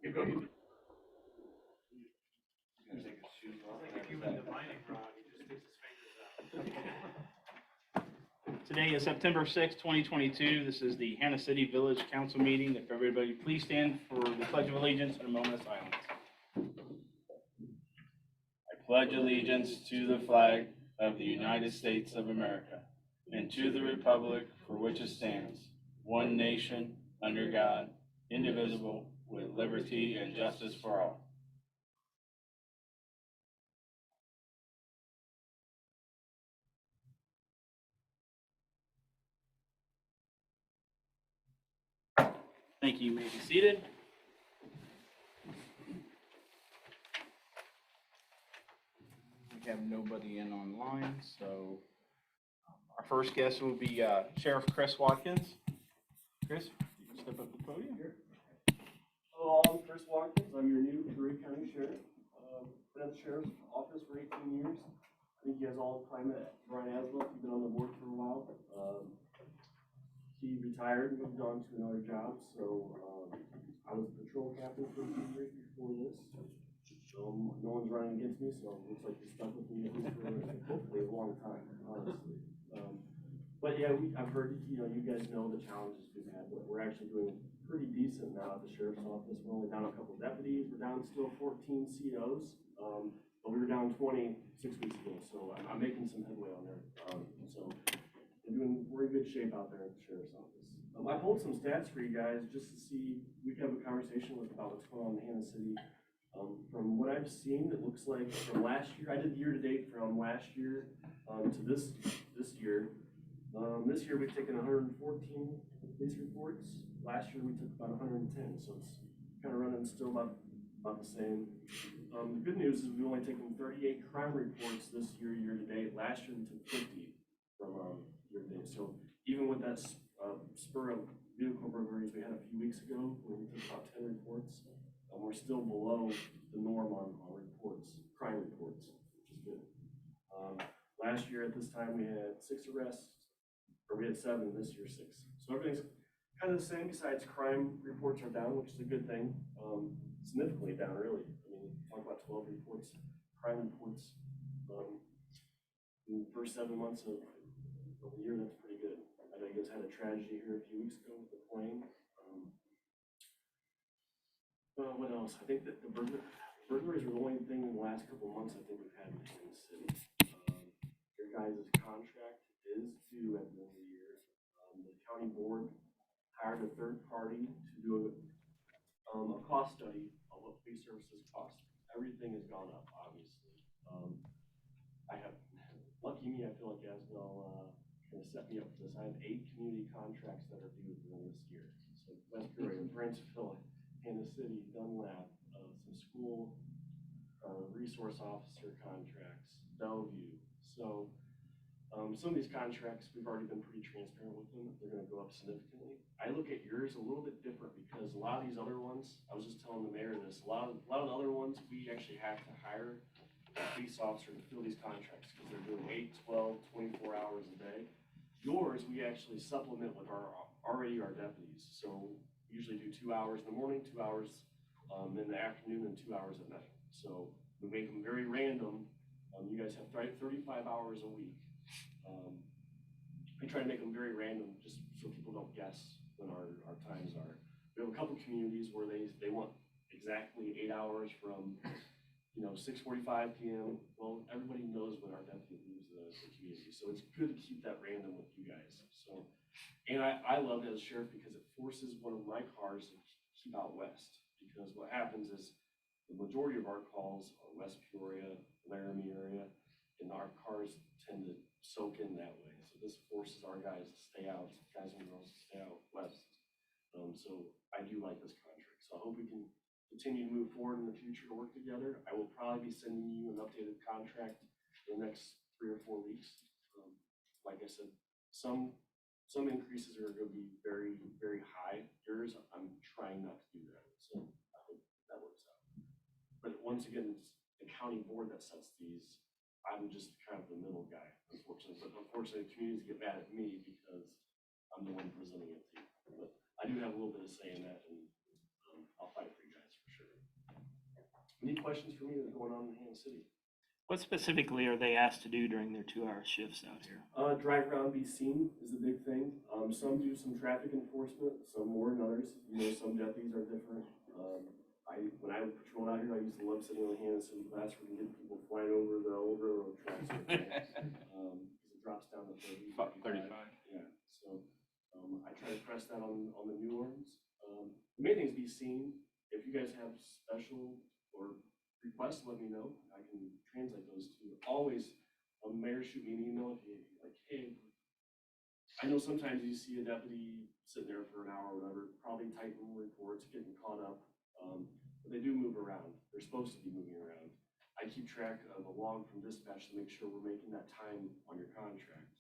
You're going to Take his shoes off. like if you were divining rod, he just sticks his fingers out. Today is September 6, 2022. This is the Hannah City Village Council meeting. If everybody please stand for the Pledge of Allegiance and a moment of silence. I pledge allegiance to the flag of the United States of America and to the republic for which it stands, one nation, under God, indivisible, with liberty and justice for all. Thank you. You may be seated. We have nobody in online, so our first guest will be Sheriff Chris Watkins. Chris, you can step up to the podium. Hello, I'm Chris Watkins. I'm your new Curry County Sheriff. Been at the Sheriff's Office for 18 years. I think you guys all climb at Brian Aswell. You've been on the board for a while. He retired and moved on to another job, so I was a patrol captain for a few years before this. No one's running against me, so it looks like you're stuck with me at least for hopefully a long time, honestly. But yeah, I've heard, you guys know the challenges we've had, but we're actually doing pretty decent now at the Sheriff's Office. We're only down a couple deputies. We're down still 14 COs, but we were down 20 6 weeks ago, so I'm making some headway on there. We're in good shape out there at the Sheriff's Office. I pulled some stats for you guys just to see, we can have a conversation about what's going on in Hannah City. From what I've seen, it looks like from last year, I did year to date from last year to this year. This year we've taken 114 police reports. Last year we took about 110, so it's kind of running still about the same. The good news is we've only taken 38 crime reports this year, year to date. Last year we took 50 from year to date. So even with that spur of vehicle burglaries we had a few weeks ago, where we took about 10 reports, we're still below the norm on reports, crime reports, which is good. Last year at this time we had 6 arrests, or we had 7, this year 6. So everything's kind of the same, besides crime reports are down, which is a good thing. Significantly down, really. I mean, talk about 12 reports, crime reports. In the first 7 months of the year, that's pretty good. I know you guys had a tragedy here a few weeks ago with the plane. What else? I think that the burglaries were the only thing in the last couple of months I think we've had in the city. Your guys' contract is due at the end of the year. The county board hired a third party to do a cost study of what police services cost. Everything has gone up, obviously. Lucky me, I feel like Aswell kind of set me up for this. I have 8 community contracts that are due at the end of this year. So West Peoria, Brentsville, Hannah City, Dunlap, some school resource officer contracts, Bellevue. So some of these contracts, we've already been pretty transparent with them. They're going to go up significantly. I look at yours a little bit different because a lot of these other ones, I was just telling the mayor this, a lot of the other ones, we actually have to hire a police officer to fill these contracts because they're doing 8, 12, 24 hours a day. Yours, we actually supplement with our deputies. So we usually do 2 hours in the morning, 2 hours in the afternoon, and 2 hours at night. So we make them very random. You guys have 35 hours a week. We try to make them very random just so people don't guess when our times are. We have a couple communities where they want exactly 8 hours from 6:45 p.m. Well, everybody knows when our deputy leaves the community, so it's good to keep that random with you guys. So, and I love it as sheriff because it forces one of my cars to keep out west, because what happens is the majority of our calls are West Peoria, Laramie area, and our cars tend to soak in that way. So this forces our guys to stay out, guys and girls to stay out west. So I do like this contract. So I hope we can continue to move forward in the future to work together. I will probably be sending you an updated contract in the next 3 or 4 weeks. Like I said, some increases are going to be very, very high. Yours, I'm trying not to do that. So I hope that works out. But once again, it's the county board that sets these. I'm just kind of the middle guy, unfortunately. But unfortunately, communities get mad at me because I'm the one presenting it to you. But I do have a little bit of say in that, and I'll fight for you guys for sure. Any questions for me that's going on in Kansas City? What specifically are they asked to do during their 2-hour shifts out here? Drive around, be seen is the big thing. Some do some traffic enforcement, some more than others. You know, some deputies are different. When I would patrol out here, I used to love sitting on the Kansas City classroom and getting people flying over the old railroad tracks. Because it drops down to 30, 35. Yeah, so I try to press that on the new ones. The main thing is be seen. If you guys have special or requests, let me know. I can translate those to you. Always, mayor, shoot me an email if you like, hey, I know sometimes you see a deputy sitting there for an hour or whatever, probably typing reports, getting caught up. But they do move around. They're supposed to be moving around. I keep track of a log from dispatch to make sure we're making that time on your contract.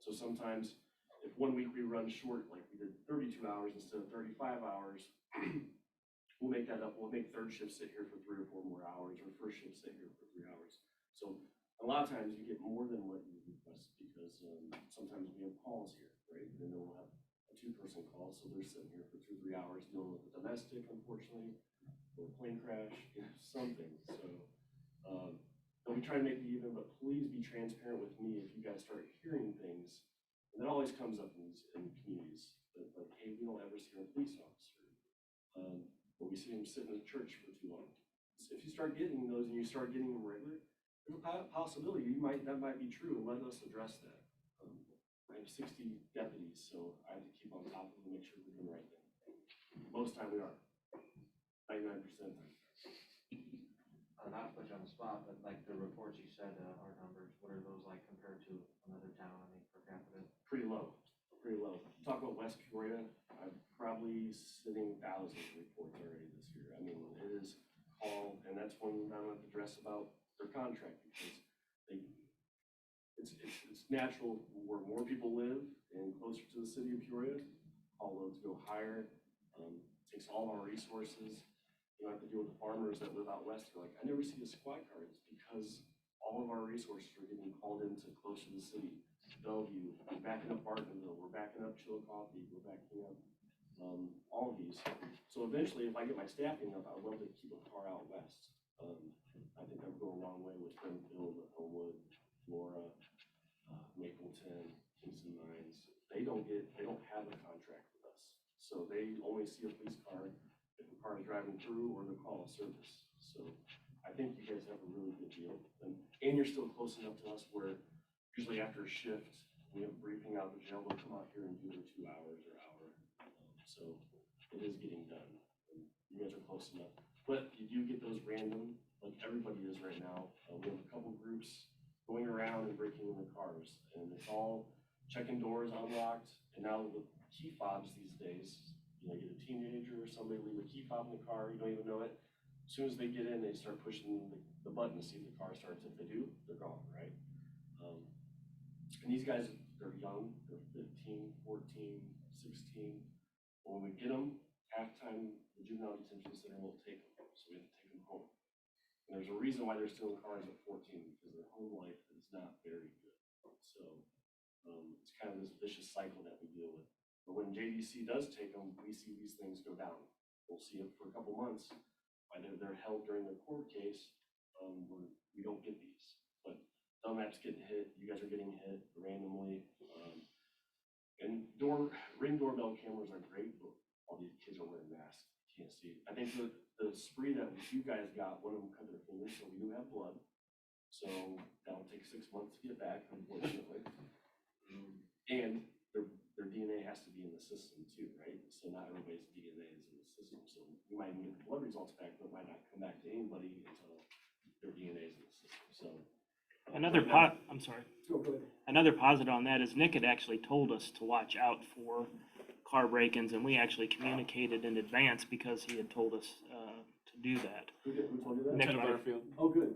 So sometimes if 1 week we run short, like we did 32 hours instead of 35 hours, we'll make that up. We'll make third shift sit here for 3 or 4 more hours, or first shift sit here for 3 hours. So a lot of times you get more than what you request because sometimes we have calls here, right? And then we'll have a 2-person call, so they're sitting here for 2 or 3 hours dealing with a domestic, unfortunately, or a plane crash, you know, something. So we try to make it even, but please be transparent with me if you guys start hearing things. And that always comes up in communities, like, hey, we don't ever see our police officer. Or we see them sitting in church for too long. So if you start getting those and you start getting them regular, there's a possibility that might be true, and let us address that. I have 60 deputies, so I have to keep on top of them and make sure we're doing the right thing. Most time we are. 99% of the time. Not to put you on the spot, but like the reports you said, our numbers, what are those like compared to another town, I mean, per capita? Pretty low, pretty low. Talk about West Peoria, I'm probably sitting 1,000 reports already this year. I mean, it is call, and that's when I'm going to address about their contract, because it's natural where more people live and closer to the city of Peoria, call loads go higher, takes all of our resources. You know, I have to deal with the farmers that live out west. They're like, I never see a squad car. It's because all of our resources are getting called into close to the city. Bellevue, we're backing up Bartonville, we're backing up Chillicothe, we're backing up all of these. So eventually, if I get my staffing up, I would love to keep a car out west. I think that would go a long way with Springfield, Homewood, Flora, Mapleton, Kingston Mines. They don't have a contract with us. So they only see a police car if the car is driving through or the call service. So I think you guys have a really good deal. And you're still close enough to us where usually after a shift, we have a briefing out of the jail, they'll come out here and do their 2 hours or hour. So it is getting done. And you guys are close enough. But you do get those random, like everybody is right now. We have a couple groups going around and breaking in the cars. And it's all checking doors unlocked. And now with key fobs these days, you know, you get a teenager or somebody leave a key fob in the car, you don't even know it. As soon as they get in, they start pushing the button to see if the car starts. If they do, they're gone, right? And these guys, they're young, they're 15, 14, 16. When we get them, halftime, the juvenile detention center will take them, so we have to take them home. And there's a reason why they're still in cars at 14, because their home life is not very good. So it's kind of this vicious cycle that we deal with. But when JDC does take them, we see these things go down. We'll see it for a couple months. Whether they're held during the court case, we don't get these. But Dumap's getting hit, you guys are getting hit randomly. And ring doorbell cameras are great, but all these kids are wearing masks. You can't see. I think the spree that you guys got, one of them cut their fingers, so we do have blood. So that'll take 6 months to get back, unfortunately. And their DNA has to be in the system too, right? So not everybody's DNA is in the system. So you might even get the blood results back, but it might not come back to anybody until their DNA is in the system. So Another positive on that is Nick had actually told us to watch out for car break-ins, and we actually communicated in advance because he had told us to do that. Who told you that? Nick Butterfield. Oh, good.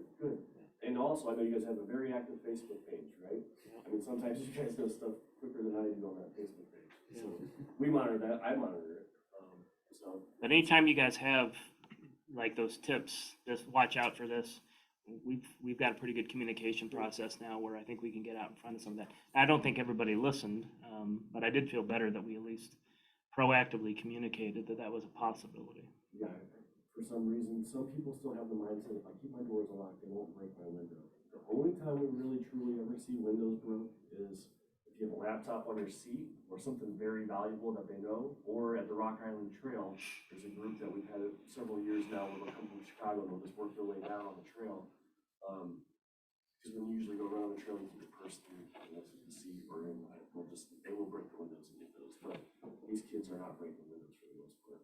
And also, I know you guys have a very active Facebook page, right? I mean, sometimes you guys know stuff quicker than I do on that Facebook page. So we monitor that. I monitor it. But anytime you guys have like those tips, just watch out for this. We've got a pretty good communication process now where I think we can get out in front of some of that. I don't think everybody listened, but I did feel better that we at least proactively communicated that was a possibility. Yeah, for some reason, some people still have the mindset, if I keep my doors locked, they won't break my window. The only time we really truly ever see windows broke is if you have a laptop on your seat or something very valuable that they know, or at the Rock Island Trail, there's a group that we've had it several years now where they'll come from Chicago and they'll just work their way down on the trail. Because when you usually go around the trail, you keep your purse through, unless you can see, or they will break the windows and get those. But these kids are not breaking windows for the most part.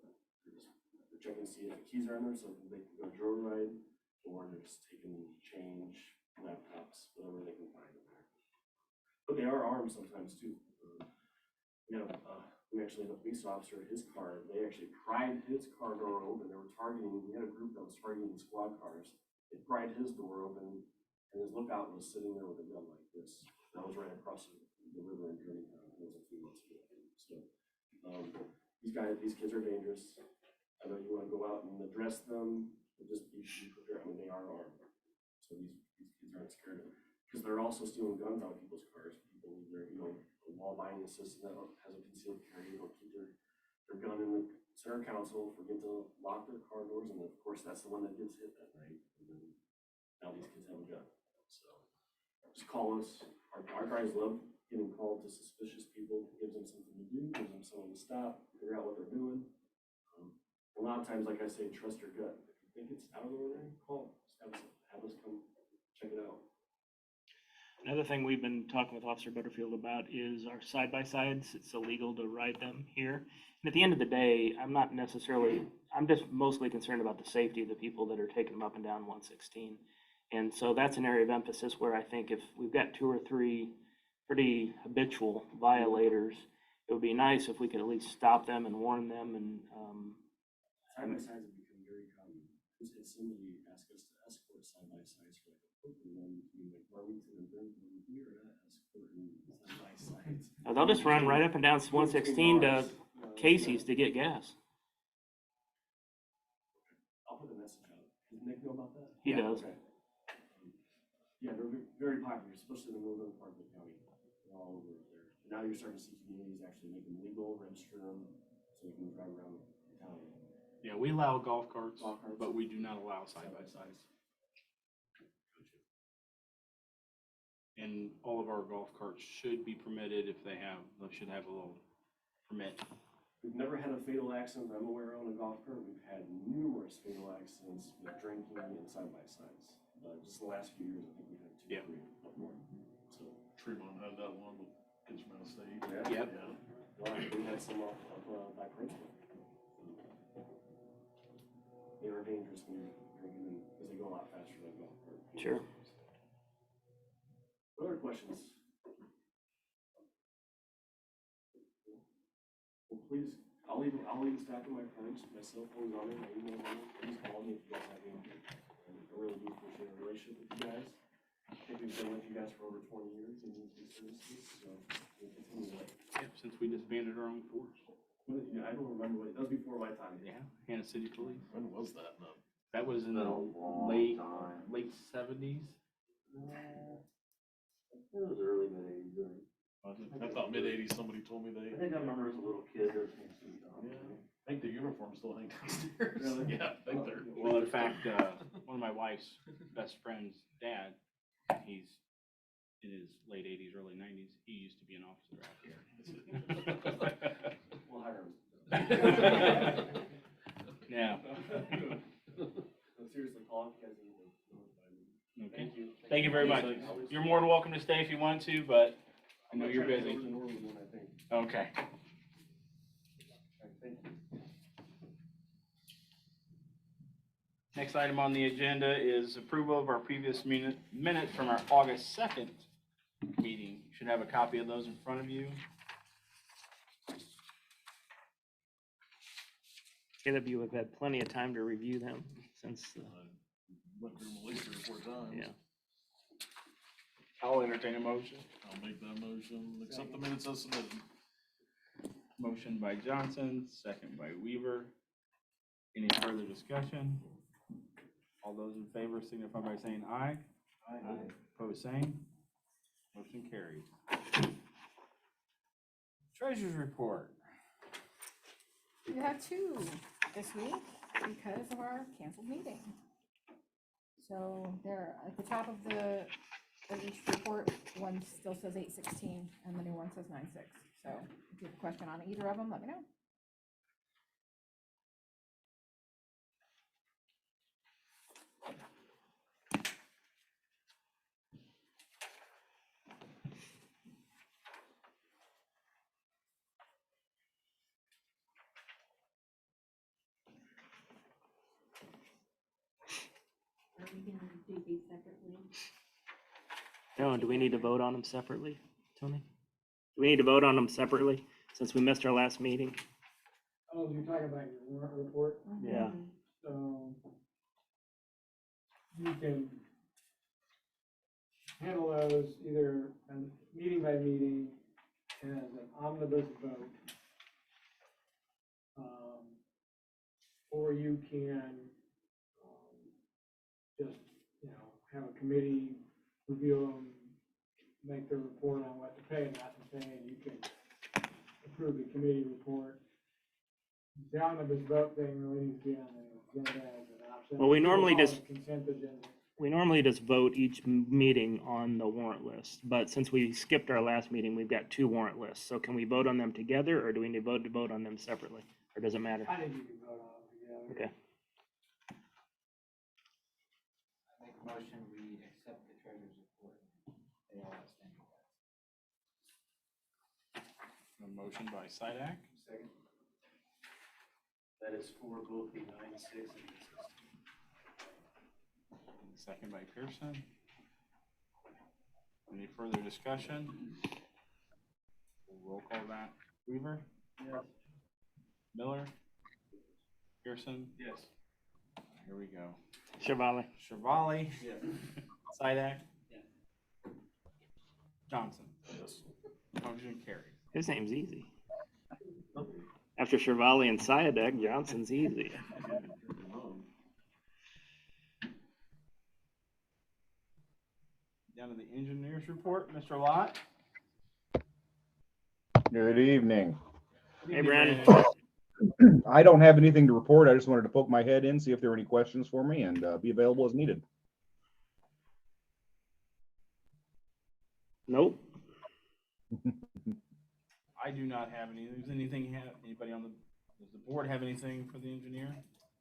They're checking to see if the keys are in there so they can go joyride, or they're just taking change, laptops, whatever they can find in there. But they are armed sometimes too. We actually had a police officer, his car, they actually pried his car door open. They were targeting, we had a group that was targeting squad cars. They pried his door open, and his lookout was sitting there with a gun like this. That was right across the river in Germantown. That was a few months ago. So these kids are dangerous. I know you want to go out and address them, but just be prepared. I mean, they are armed. So these kids aren't scared of it. Because they're also stealing guns out of people's cars. People leave their, a law abiding citizen that has a concealed carry, they'll keep their gun in the center council, forget to lock their car doors, and of course that's the one that gets hit that night. And then now these kids have a gun. So just call us. Our guys love getting called to suspicious people. It gives them something to do, gives them someone to stop, figure out what they're doing. A lot of times, like I say, trust your gut. If you think it's out of the ordinary, call. Just have us come check it out. Another thing we've been talking with Officer Butterfield about is our side-by-sides. It's illegal to ride them here. And at the end of the day, I'm just mostly concerned about the safety of the people that are taking them up and down 116. And so that's an area of emphasis where I think if we've got 2 or 3 pretty habitual violators, it would be nice if we could at least stop them and warn them. And side-by-sides have become very common. Because somebody asked us to escort side-by-sides for like a football run between like Farmington and Benton. We are not escorting side-by-sides. they'll just run right up and down 116 to Casey's to get gas. I'll put a message out. Does Nick know about that? He does. Okay. Yeah, they're very popular, especially in the northern part of the county. They're all over there. Now you're starting to see communities actually make them legal, register them, so you can drive around town. Yeah, we allow golf carts, Golf carts. but we do not allow side-by-sides. And all of our golf carts should be permitted if they should have a little permit. We've never had a fatal accident I'm aware of on a golf cart. We've had numerous fatal accidents with drinking and side-by-sides. Just the last few years, I think we've had 2 or 3 or more. So Tremont had that one with kids from out of state. yeah. Yep. Well, we had some up by Princeton. They are dangerous when you're drinking because they go a lot faster than a golf cart. Sure. What other questions? Well, please, I'll leave a stack of my cards, my cell phone's on it, my email's on it. Please call me if you guys have anything. I really do appreciate our relationship with you guys. I think we've been with you guys for over 20 years in these services, so we'll continue that. Yep, since we disbanded our own force. I don't remember that was before my time. Yeah, Hannah City Police. When was that? No. That was in the late 70s. It was early mid-80s, right? I thought mid-80s somebody told me they. I think I remember as a little kid, there was things to be done. Yeah. I think the uniforms still hang downstairs. Really? Yeah, I think they're. Well, in fact, one of my wife's best friend's dad, he's in his late 80s, early 90s. He used to be an officer out here. We'll hire him. Yeah. Seriously, Paul, if you guys need to. Okay. Thank you. Thank you very much. You're more than welcome to stay if you want to, but I know you're busy. Okay. Thank you. Next item on the agenda is approval of our previous minutes from our August 2nd meeting. You should have a copy of those in front of you. KW have had plenty of time to review them since, Went through them at least 3 or 4 times. yeah. I'll entertain a motion. I'll make that motion, accept the minutes as submitted. Motion by Johnson, second by Weaver. Any further discussion? All those in favor signify by saying aye. Aye. Opposed, same. Motion carries. Treasurer's report. You have 2 this week because of our our canceled meeting. So there, at the top of each report, one still says 8:16 and the new one says 9:06. So if you have a question on either of them, let me know. Are we gonna do these separately? No, do we need to vote on them separately, Tony? Do we need to vote on them separately, since we missed our last meeting? Oh, you're talking about your warrant report, Yeah. so you can handle those either meeting by meeting as an omnibus vote. Or you can, just, have a committee review them, make their report on what to pay and not to pay, and you can approve the committee report. The omnibus vote thing really needs to be on the agenda as an option. Well, we normally Call it just- Consent agenda. We normally just vote each meeting on the warrant list, but since we skipped our last meeting, we've got 2 warrant lists. So can we vote on them together, or do we need to vote on them separately? Or does it matter? I think you can vote on them together. Okay. I make a motion, we accept the treasurer's report, pay all outstanding debts. A motion by Sidak, Second. That is for both the 9/6 and the 16. and second by Pearson. Any further discussion? We'll roll call that. Weaver? Yes. Miller? Pearson? Yes. Here we go. Chevalier. Shavali? Yes. Sidak? Yeah. Johnson? Yes. Motion carries. His name's easy. After Chevalier and Siadek, Johnson's easy. Down to the engineer's report, Mr. Lott. Good evening. Hey, Brandon. I don't have anything to report. I just wanted to poke my head in, see if there were any questions for me, and be available as needed. Nope. I do not have any. Does anybody does the board have anything for the engineer?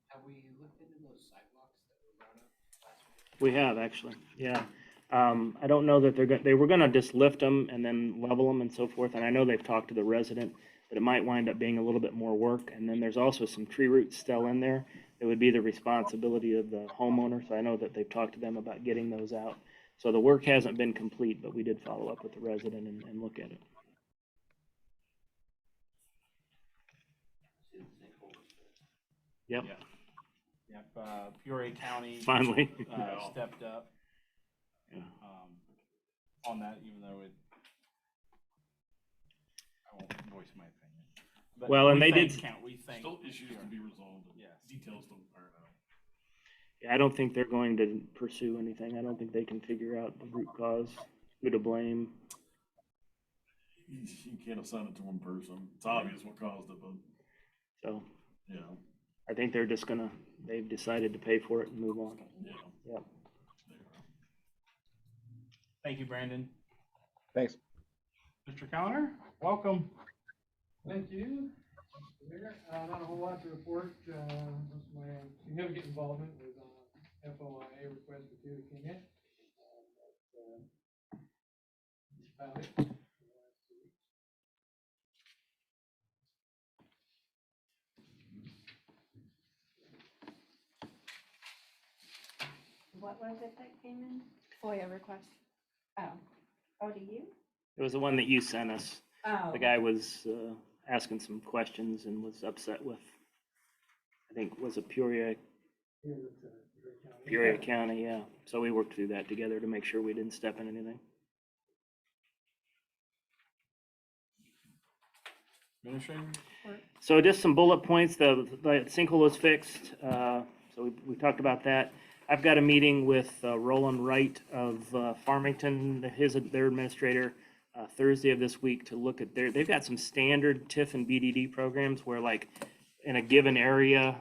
Have we looked into those sidewalks that were brought up last week? We have, actually, yeah. I don't know that they were gonna just lift them and then level them and so forth, and I know they've talked to the resident that it might wind up being a little bit more work, and then there's also some tree roots still in there. It would be the responsibility of the homeowner, so I know that they've talked to them about getting those out. So the work hasn't been complete, but we did follow up with the resident and look at it. See the sinkholes. Yep, Yep, Peoria County. finally. Stepped up. Yeah. On that, even though I won't voice my opinion. But Well, and we they thank did- We think. Still issues to be resolved. Yes. Details don't iron out. Yeah, I don't think they're going to pursue anything. I don't think they can figure out the root cause, who to blame. You can't assign it to one person. It's obvious what caused it, but, So yeah, I think they've decided to pay for it and move on. yeah. Yep. Thank you, Brandon. Thanks. Mr. Callender, welcome. Thank you. Not a whole lot to report. Most of my significant involvement was on FOIA request for two that came in. That's about it. What was it that came in? FOIA request. Oh, to you? It was the one that you sent us. Oh. The guy was asking some questions and was upset with, I think, was it Peoria County, yeah. So we worked through that together to make sure we didn't step in anything. Administrator? So just some bullet points, the sinkhole was fixed, so we talked about that. I've got a meeting with Roland Wright of Farmington, their administrator, Thursday of this week to look at they've got some standard TIF and BDD programs where like in a given area,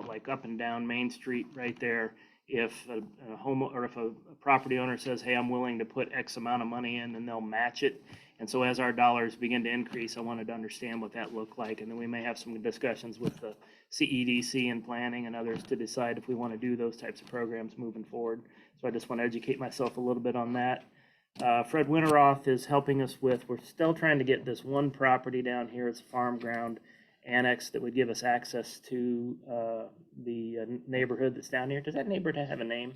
like up and down Main Street right there, if a home or if a property owner says, hey, I'm willing to put X amount of money in, then they'll match it. And so as our dollars begin to increase, I wanted to understand what that looked like. And then we may have some discussions with the CEDC and planning and others to decide if we want to do those types of programs moving forward. So I just want to educate myself a little bit on that. Fred Winteroth is helping us with, we're still trying to get this one property down here. It's a farm ground annex that would give us access to the neighborhood that's down here. Does that neighborhood have a name?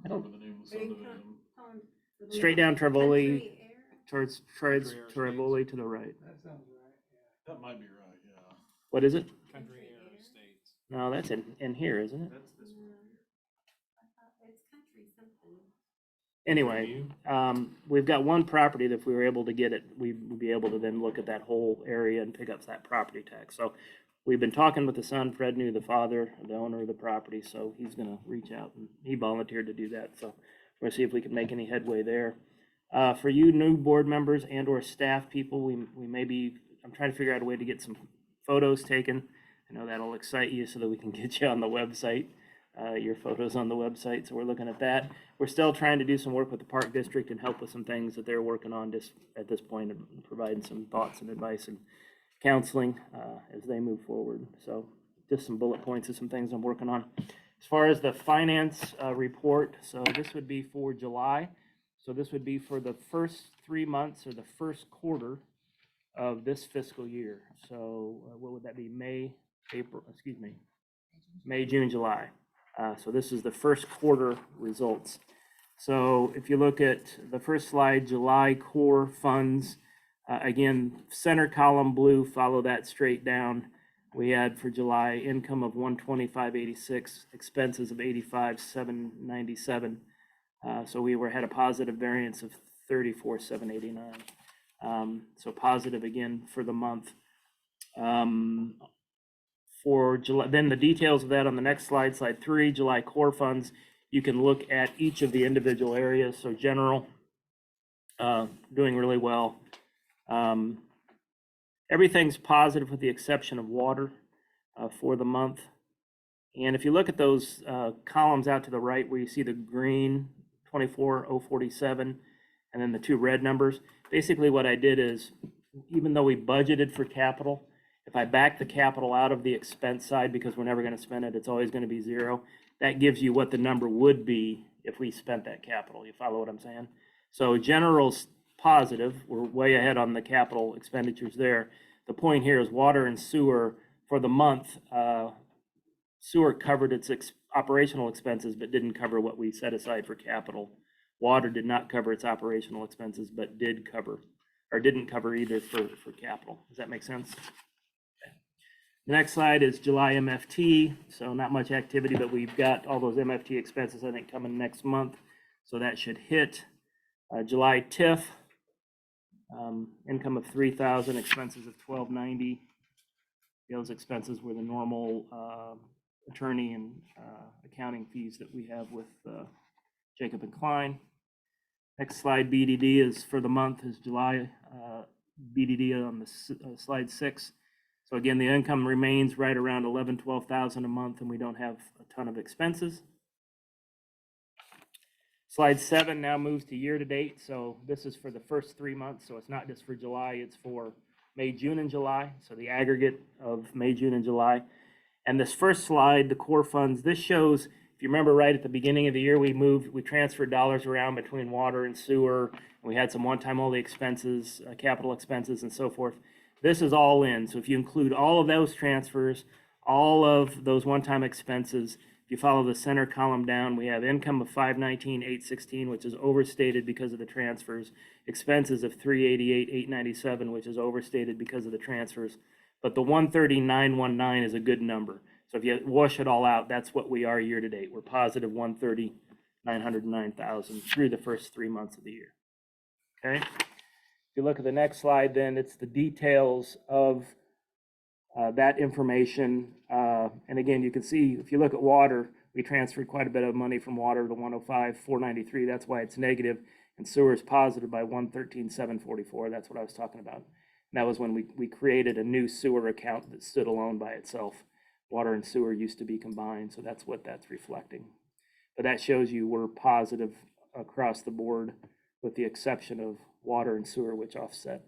I don't. Remember the name of the Are you subdivision. Straight down Trevoli, Country air? towards Country Air Trevoli to the right. That sounds right, That might be right, yeah. What is it? Country Air Estates. No, that's in here, isn't it? That's this one. I thought it's country something. Anyway, we've got one property that if we were able to get it, we'd be able to then look at that whole area and pick up that property tax. So we've been talking with the son. Fred knew the father, the owner of the property, so he's gonna reach out, and he volunteered to do that. So we're gonna see if we can make any headway there. For you new board members and or staff people, we may be, I'm trying to figure out a way to get some photos taken. I know that'll excite you so that we can get you on the website, your photos on the website. So we're looking at that. We're still trying to do some work with the Park District and help with some things that they're working on just at this point, and providing some thoughts and advice and counseling as they move forward. So just some bullet points of some things I'm working on. As far as the finance report, so this would be for July. So this would be for the first 3 months or the first quarter of this fiscal year. So what would that be? May, June, July. So this is the first quarter results. So if you look at the first slide, July core funds, again, center column blue, follow that straight down. We had for July income of 125.86, expenses of 85.797. So we had a positive variance of 34.789. So positive again for the month. For July, then the details of that on the next slide, slide 3, July core funds. You can look at each of the individual areas. So general, doing really well. Everything's positive with the exception of water for the month. And if you look at those columns out to the right where you see the green 24,047 and then the 2 red numbers, basically what I did is, even though we budgeted for capital, if I back the capital out of the expense side, because we're never going to spend it, it's always going to be 0. That gives you what the number would be if we spent that capital. You follow what I'm saying? So general's positive. We're way ahead on the capital expenditures there. The point here is water and sewer for the month. Sewer covered its operational expenses, but didn't cover what we set aside for capital. Water did not cover its operational expenses, but didn't cover either for capital. Does that make sense? The next slide is July MFT, so not much activity, but we've got all those MFT expenses, I think, coming next month, so that should hit. July TIF, income of 3,000, expenses of 1,290. Those expenses were the normal attorney and accounting fees that we have with Jacob and Klein. Next slide, BDD is for the month is July, BDD on the slide 6. So again, the income remains right around 12,000 a month, and we don't have a ton of expenses. Slide 7 now moves to year to date. So this is for the first 3 months. So it's not just for July, it's for May, June, and July. So the aggregate of May, June, and July. And this first slide, the core funds, this shows, if you remember right at the beginning of the year, we transferred dollars around between water and sewer. And we had some one-time only expenses, capital expenses, and so forth. This is all in. So if you include all of those transfers, all of those one-time expenses, if you follow the center column down, we have income of 519,816, which is overstated because of the transfers. Expenses of 388,897, which is overstated because of the transfers. But the 130,919 is a good number. So if you wash it all out, that's what we are year to date. We're positive 130,909,000 through the first 3 months of the year. Okay. If you look at the next slide, then it's the details of that information. And again, you can see if you look at water, we transferred quite a bit of money from water to 105,493. That's why it's negative. And sewer is positive by 113,744. That's what I was talking about. That was when we created a new sewer account that stood alone by itself. Water and sewer used to be combined, so that's what that's reflecting. But that shows you we're positive across the board with the exception of water and sewer, which offset.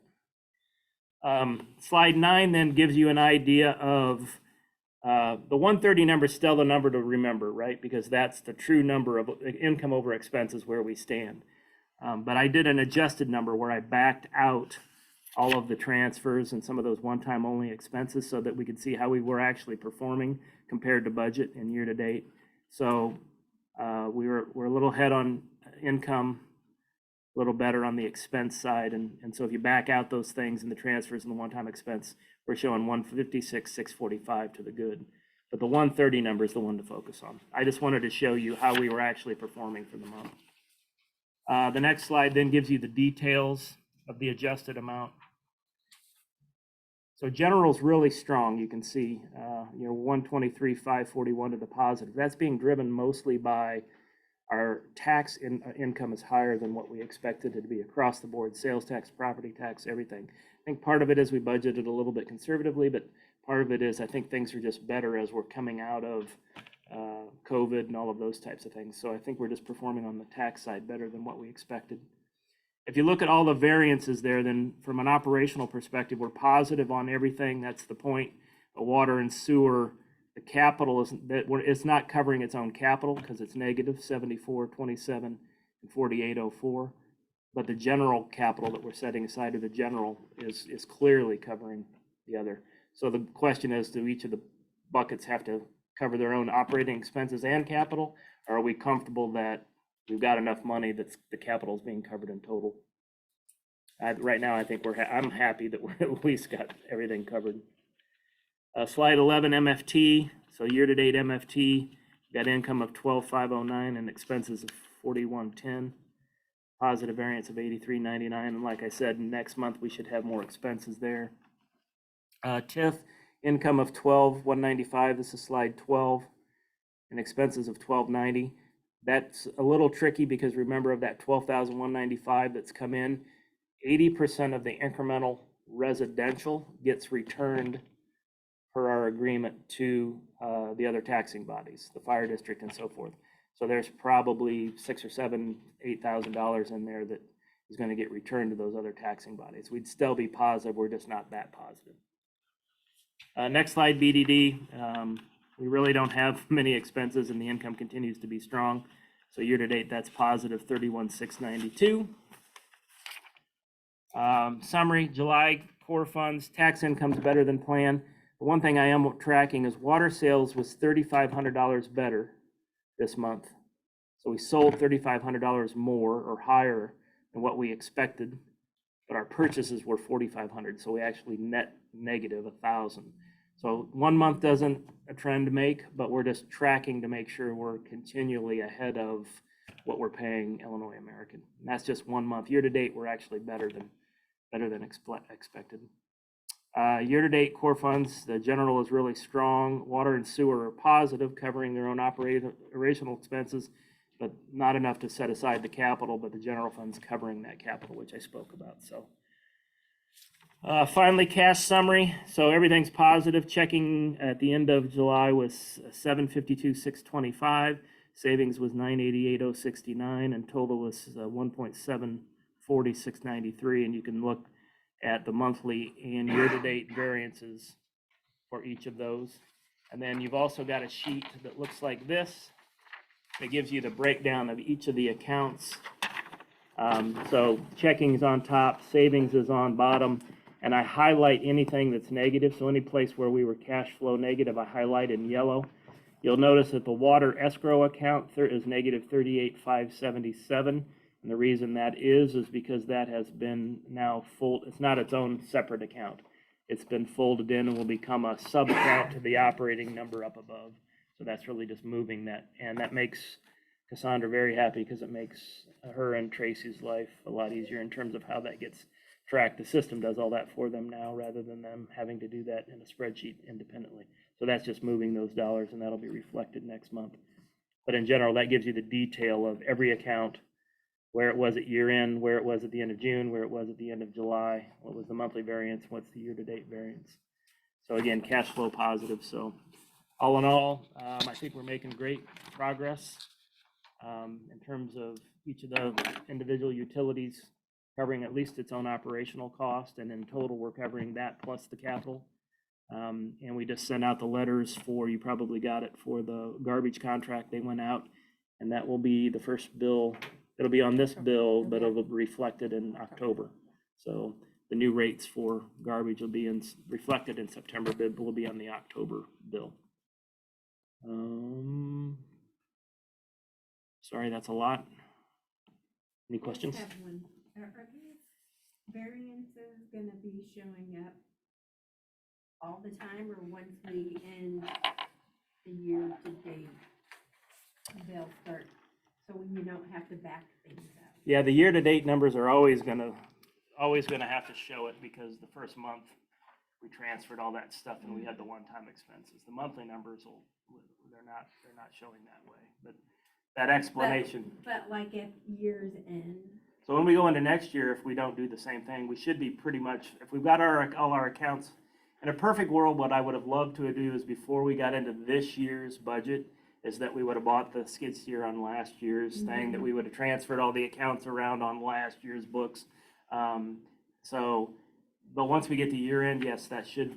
Slide 9 then gives you an idea of the 130 number is still the number to remember, right? Because that's the true number of income over expenses where we stand. But I did an adjusted number where I backed out all of the transfers and some of those one-time only expenses so that we could see how we were actually performing compared to budget and year to date. So we're a little ahead on income, a little better on the expense side. And so if you back out those things and the transfers and the one-time expense, we're showing 156, 645 to the good. But the 130 number is the one to focus on. I just wanted to show you how we were actually performing for the month. The next slide then gives you the details of the adjusted amount. So general's really strong. You can see, 123, 541 to the positive. That's being driven mostly by our tax income is higher than what we expected it to be across the board. Sales tax, property tax, everything. I think part of it is we budgeted a little bit conservatively, but part of it is I think things are just better as we're coming out of COVID and all of those types of things. So I think we're just performing on the tax side better than what we expected. If you look at all the variances there, then from an operational perspective, we're positive on everything. That's the point. The water and sewer, the capital it's not covering its own capital because it's negative 7427 and 4804. But the general capital that we're setting aside to the general is clearly covering the other. So the question is, do each of the buckets have to cover their own operating expenses and capital? Or are we comfortable that we've got enough money that the capital is being covered in total? Right now, I think I'm happy that we're at least got everything covered. Slide 11, MFT. So year-to-date MFT, got income of 12,509 and expenses of 4110. Positive variance of 8399. And like I said, next month we should have more expenses there. TIF, income of 12,195. This is slide 12, and expenses of 1290. That's a little tricky because remember, of that 12,195 that's come in, 80% of the incremental residential gets returned per our agreement to the other taxing bodies, the fire district and so forth. So there's probably $6,000 or $7,000, $8,000 in there that is going to get returned to those other taxing bodies. We'd still be positive, we're just not that positive. Next slide, BDD. We really don't have many expenses and the income continues to be strong. So year to date, that's positive 31,692. Summary, July core funds, tax income's better than planned. The one thing I am tracking is water sales was $3,500 better this month. So we sold $3,500 more or higher than what we expected, but our purchases were $4,500. So we actually net negative 1,000. So 1 month doesn't a trend make, but we're just tracking to make sure we're continually ahead of what we're paying Illinois American. And that's just 1 month. Year to date, we're actually better than expected. Year to date core funds, the general is really strong. Water and sewer are positive, covering their own operational expenses, but not enough to set aside the capital, but the general fund's covering that capital, which I spoke about. So finally, cash summary. So everything's positive. Checking at the end of July was $752,625. Savings was $988,069, and total was $1.740,693. And you can look at the monthly and year-to-date variances for each of those. And then you've also got a sheet that looks like this that gives you the breakdown of each of the accounts. So checking is on top, savings is on bottom, and I highlight anything that's negative. So any place where we were cash flow negative, I highlight in yellow. You'll notice that the water escrow account is negative 38,577. And the reason that is because that has been now full. It's not its own separate account. It's been folded in and will become a sub account to the operating number up above. So that's really just moving that. And that makes Cassandra very happy because it makes her and Tracy's life a lot easier in terms of how that gets tracked. The system does all that for them now rather than them having to do that in a spreadsheet independently. So that's just moving those dollars, and that'll be reflected next month. But in general, that gives you the detail of every account, where it was at year end, where it was at the end of June, where it was at the end of July, what was the monthly variance, what's the year-to-date variance. So again, cash flow positive. So all in all, I think we're making great progress in terms of each of the individual utilities covering at least its own operational cost, and in total, we're covering that plus the capital. And we just sent out the letters for, you probably got it, for the garbage contract. They went out, and that will be the first bill. It'll be on this bill, but it'll be reflected in October. So the new rates for garbage will be reflected in September, but will be on the October bill. Sorry, that's a lot. Any questions? I just have one. Are these variances gonna be showing up all the time, or once we end the year to date, they'll start, so you don't have to back things up? Yeah, the year-to-date numbers are always gonna have to show it, because the first month we transferred all that stuff and we had the one-time expenses. The monthly numbers they're not showing that way, but that explanation. But like at year's end? So when we go into next year, if we don't do the same thing, we should be pretty much, if we've got all our accounts, in a perfect world, what I would have loved to do is before we got into this year's budget, is that we would have bought the skid steer on last year's thing, that we would have transferred all the accounts around on last year's books. But once we get to year end, yes, that should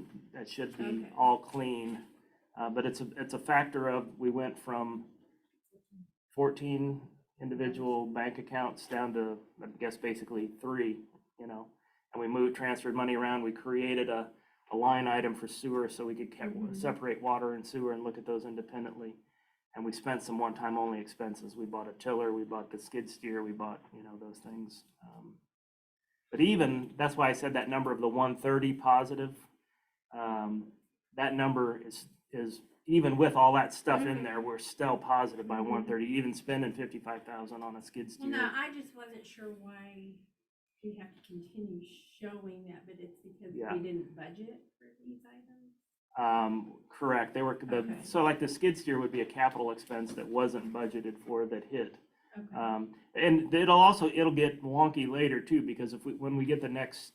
be all clean. But it's a factor of, we went from 14 individual bank accounts down to, I guess, basically 3, and we transferred money around. We created a line item for sewer so we could separate water and sewer and look at those independently. And we spent some one-time only expenses. We bought a tiller, we bought the skid steer, we bought, those things. But even, that's why I said that number of the 130 positive, that number is even with all that stuff in there, we're still positive by 130, even spending $55,000 on a skid steer. Well, no, I just wasn't sure why we have to continue showing that, but it's because we didn't budget for these items? Correct. They were, so like the skid steer would be a capital expense that wasn't budgeted for that hit. Okay. And it'll get wonky later too, because when we get the next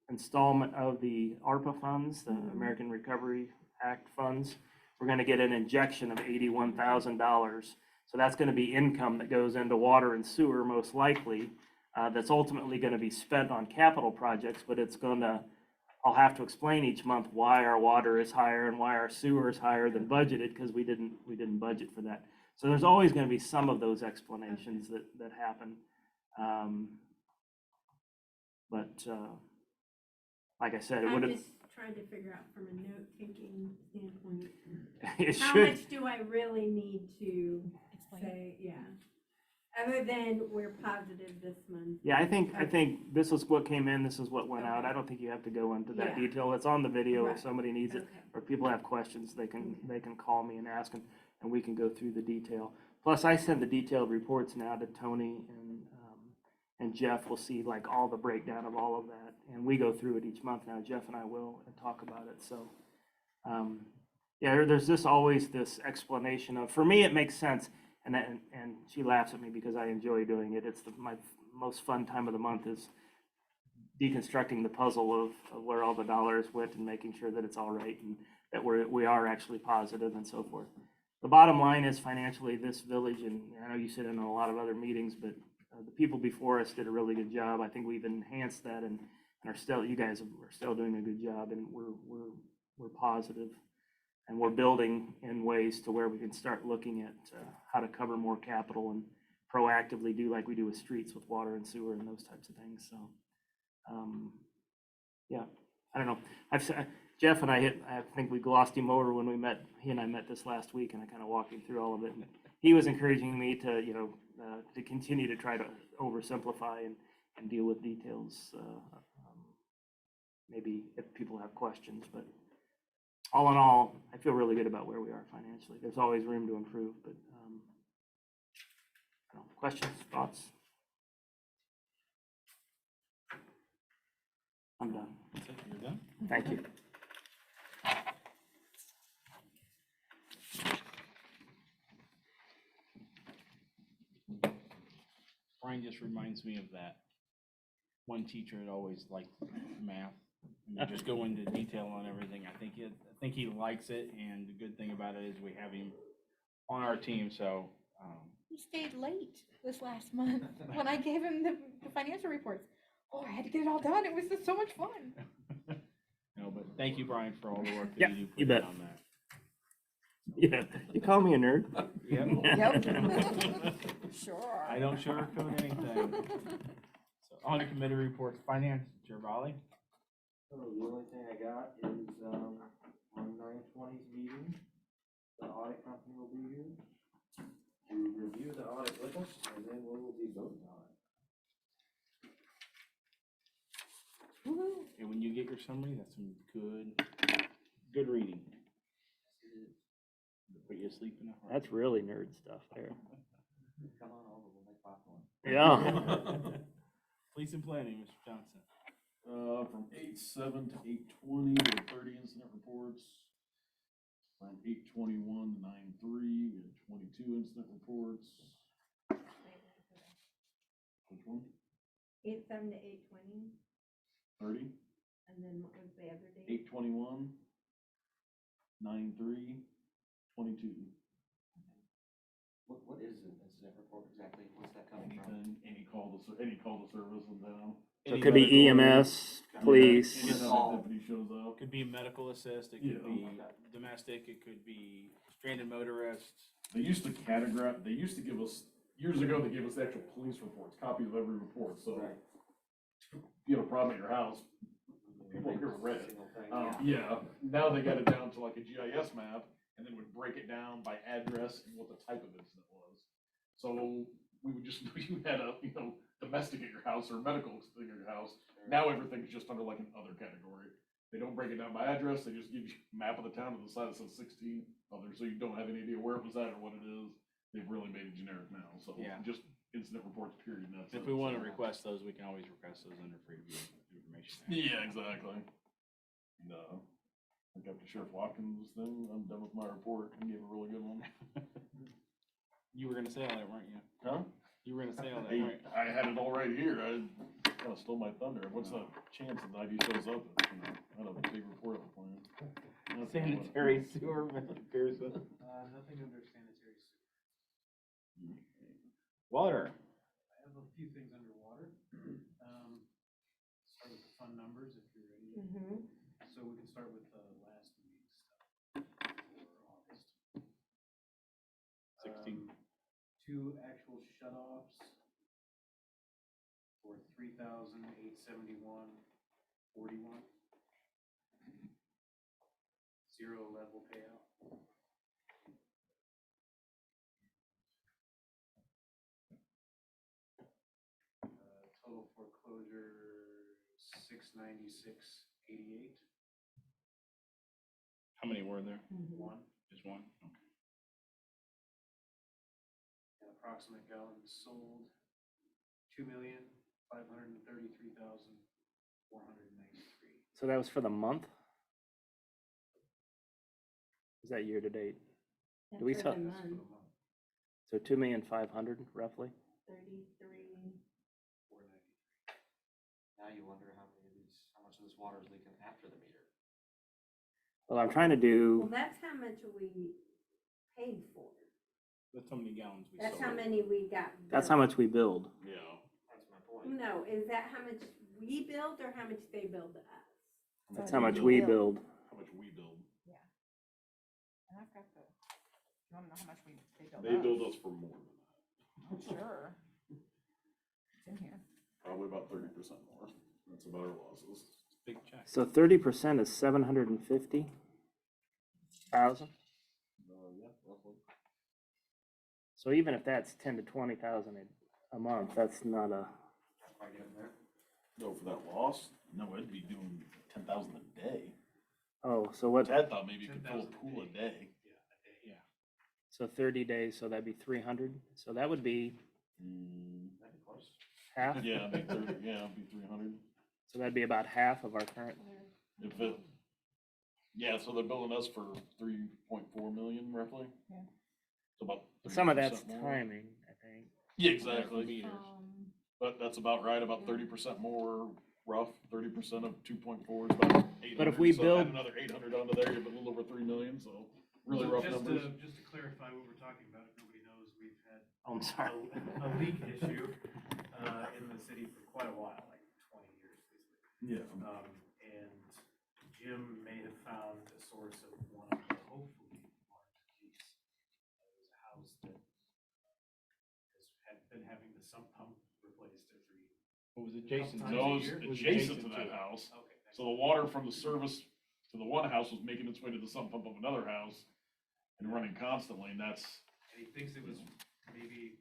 installment of the ARPA funds, the American Recovery Act funds, we're going to get an injection of $81,000. So that's going to be income that goes into water and sewer, most likely, that's ultimately going to be spent on capital projects, but I'll have to explain each month why our water is higher and why our sewer is higher than budgeted, because we didn't budget for that. So there's always going to be some of those explanations that happen. But like I said, I'm just trying to figure out from a note-taking standpoint, it how should. much do I really need to say, other than we're positive this month? Yeah, I think this is what came in, this is what went out. I don't think you have to go into that detail. It's on the video. If somebody needs it, or people have questions, they can call me and ask, and we can go through the detail. Plus, I send the detailed reports now to Tony, and Jeff will see like all the breakdown of all of that. And we go through it each month now, Jeff and I will, and talk about it. So, there's always this explanation of, for me, it makes sense. And she laughs at me because I enjoy doing it. It's my most fun time of the month is deconstructing the puzzle of where all the dollars went and making sure that it's all right and that we are actually positive and so forth. The bottom line is, financially, this village, and I know you sit in a lot of other meetings, but the people before us did a really good job. I think we've enhanced that and you guys are still doing a good job, and we're positive. And we're building in ways to where we can start looking at how to cover more capital and proactively do like we do with streets, with water and sewer and those types of things. So, I don't know. Jeff and I think we glossed him over when we met. He and I met this last week, and I kind of walked him through all of it. And he was encouraging me to, to continue to try to oversimplify and deal with details. Maybe if people have questions, but all in all, I feel really good about where we are financially. There's always room to improve, but questions, thoughts? I'm done. You're done? Thank you. Brian just reminds me of that one teacher that always liked math. And we just go into detail on everything. I think he likes it, and the good thing about it is we have him on our team, so, He stayed late this last month when I gave him the financial reports. Oh, I had to get it all done. It was just so much fun. no, but thank you, Brian, for all the work Yeah, that you do you put in bet. on that. Yeah, you call me a nerd. Yep. Sure. I don't sugarcoat anything. So on to committee reports, finance, Gervali. So the only thing I got is, on 9/20's meeting, the audit company will be here to review the audit with us, and then we will be voting on it. And when you get your summary, that's some good reading. Put you to sleep in a heart. That's really nerd stuff there. Come on over, we'll make popcorn. Yeah. Police and planning, Mr. Johnson. From 8/7 to 8/20, we had 30 incident reports. From 8/21 to 9/3, we had 22 incident reports. Which one? 8/7 to 8/20, 30, and then what was the other date? 8/21, 9/3, 22. What is an incident report exactly? What's that coming from? Anything, any call to service in town. So Any it could be medical- EMS, police. Anytime a deputy shows up. Could be medical assist, it Yeah. could be domestic, it could be stranded motorists. They used to give us, years ago, they gave us actual police reports, copies of every report, so Right. if you have a problem at your house, people here read it. Single thing, Yeah, now they got it down to like a GIS map, and then would break it down by address and what the type of incident was. So we would just, you had a, domestic at your house or medical thing at your house. Now everything's just under like an other category. They don't break it down by address, they just give you a map of the town to the side that says 16 others, so you don't have any idea where it was at or what it is. They've really made it generic now, so Yeah. just incident reports, period, and that's If it. we want to So- request those, we can always request those under Freedom of Information Act. Yeah, exactly. No. I think after Sheriff Watkins' thing, I'm done with my report. He gave a really good one. You were gonna say all that, weren't you? Huh? You were gonna say all that, Hey, right? I had it all right here. I kind of stole my thunder. What's the chance that the ID shows up? I had a big report of plan. Sanitary sewer, Mr. Pearson. Nothing under sanitary sewer. Water. I have a few things underwater. Start with the fund numbers if you're ready. Mm-hmm. So we can start with last week's stuff for August. 16. 2 actual shut-offs for 3,871.41. 0 level payout. Total foreclosure 696.88. How many were there? 1. Just one? Okay. And approximate gallons sold, 2,533,493. So that was for the month? Is that year to date? That's Do we for sell- the That's for month, the month, So 2,500,000 roughly? 33. 493. Now you wonder how much of this water is leaking after the meter. Well, I'm trying to Well, do, that's how much we paid for. That's how many gallons we sold. That's how many we got. that's how billed. much we build. Yeah. That's my point. No, is that how much we billed or how much they billed to us? That's So how you much do we build. build. How much we build. And I've got the, you wanna know how much they build They us? build us for more than that. I'm sure. It's in here. Probably about 30% more. That's about our losses. Big check. So 30% is 750,000. Yeah, roughly. So even if that's 10 to 20,000 a month, that's not a, That's why I get it there. No, for that loss, no, I'd be doing 10,000 a day. oh, so what, Tad thought maybe you could fill a 10,000 pool a day. so 30 days, so that'd be 300. So that would be That'd be close. half. Yeah, it'd be 30, yeah, it'd be 300. So that'd be about half of our current. If it, yeah, so they're billing us for 3.4 million roughly. Yeah. So about Some of that's 30% more. timing, I think. Yeah, exactly. Meters. But that's about right, about 30% more rough, 30% of 2.4 is about 800. But if we so build- add another 800 onto there, you're a little over 3 million, so really So rough just numbers. Just to clarify what we're talking about, if nobody knows, we've had Oh, I'm sorry. a leak issue, in the city for quite a while, like 20 years, basically. Yeah. And Jim may have found a source of one of the hopefully large leaks. There's a house that has been having the sump pump replaced every, What was adjacent to? Times a Those year? It was adjacent to adjacent that to it. house. okay. So the water from the service to the one house was making its way to the sump pump of another house and running constantly, and that's, And he thinks it was maybe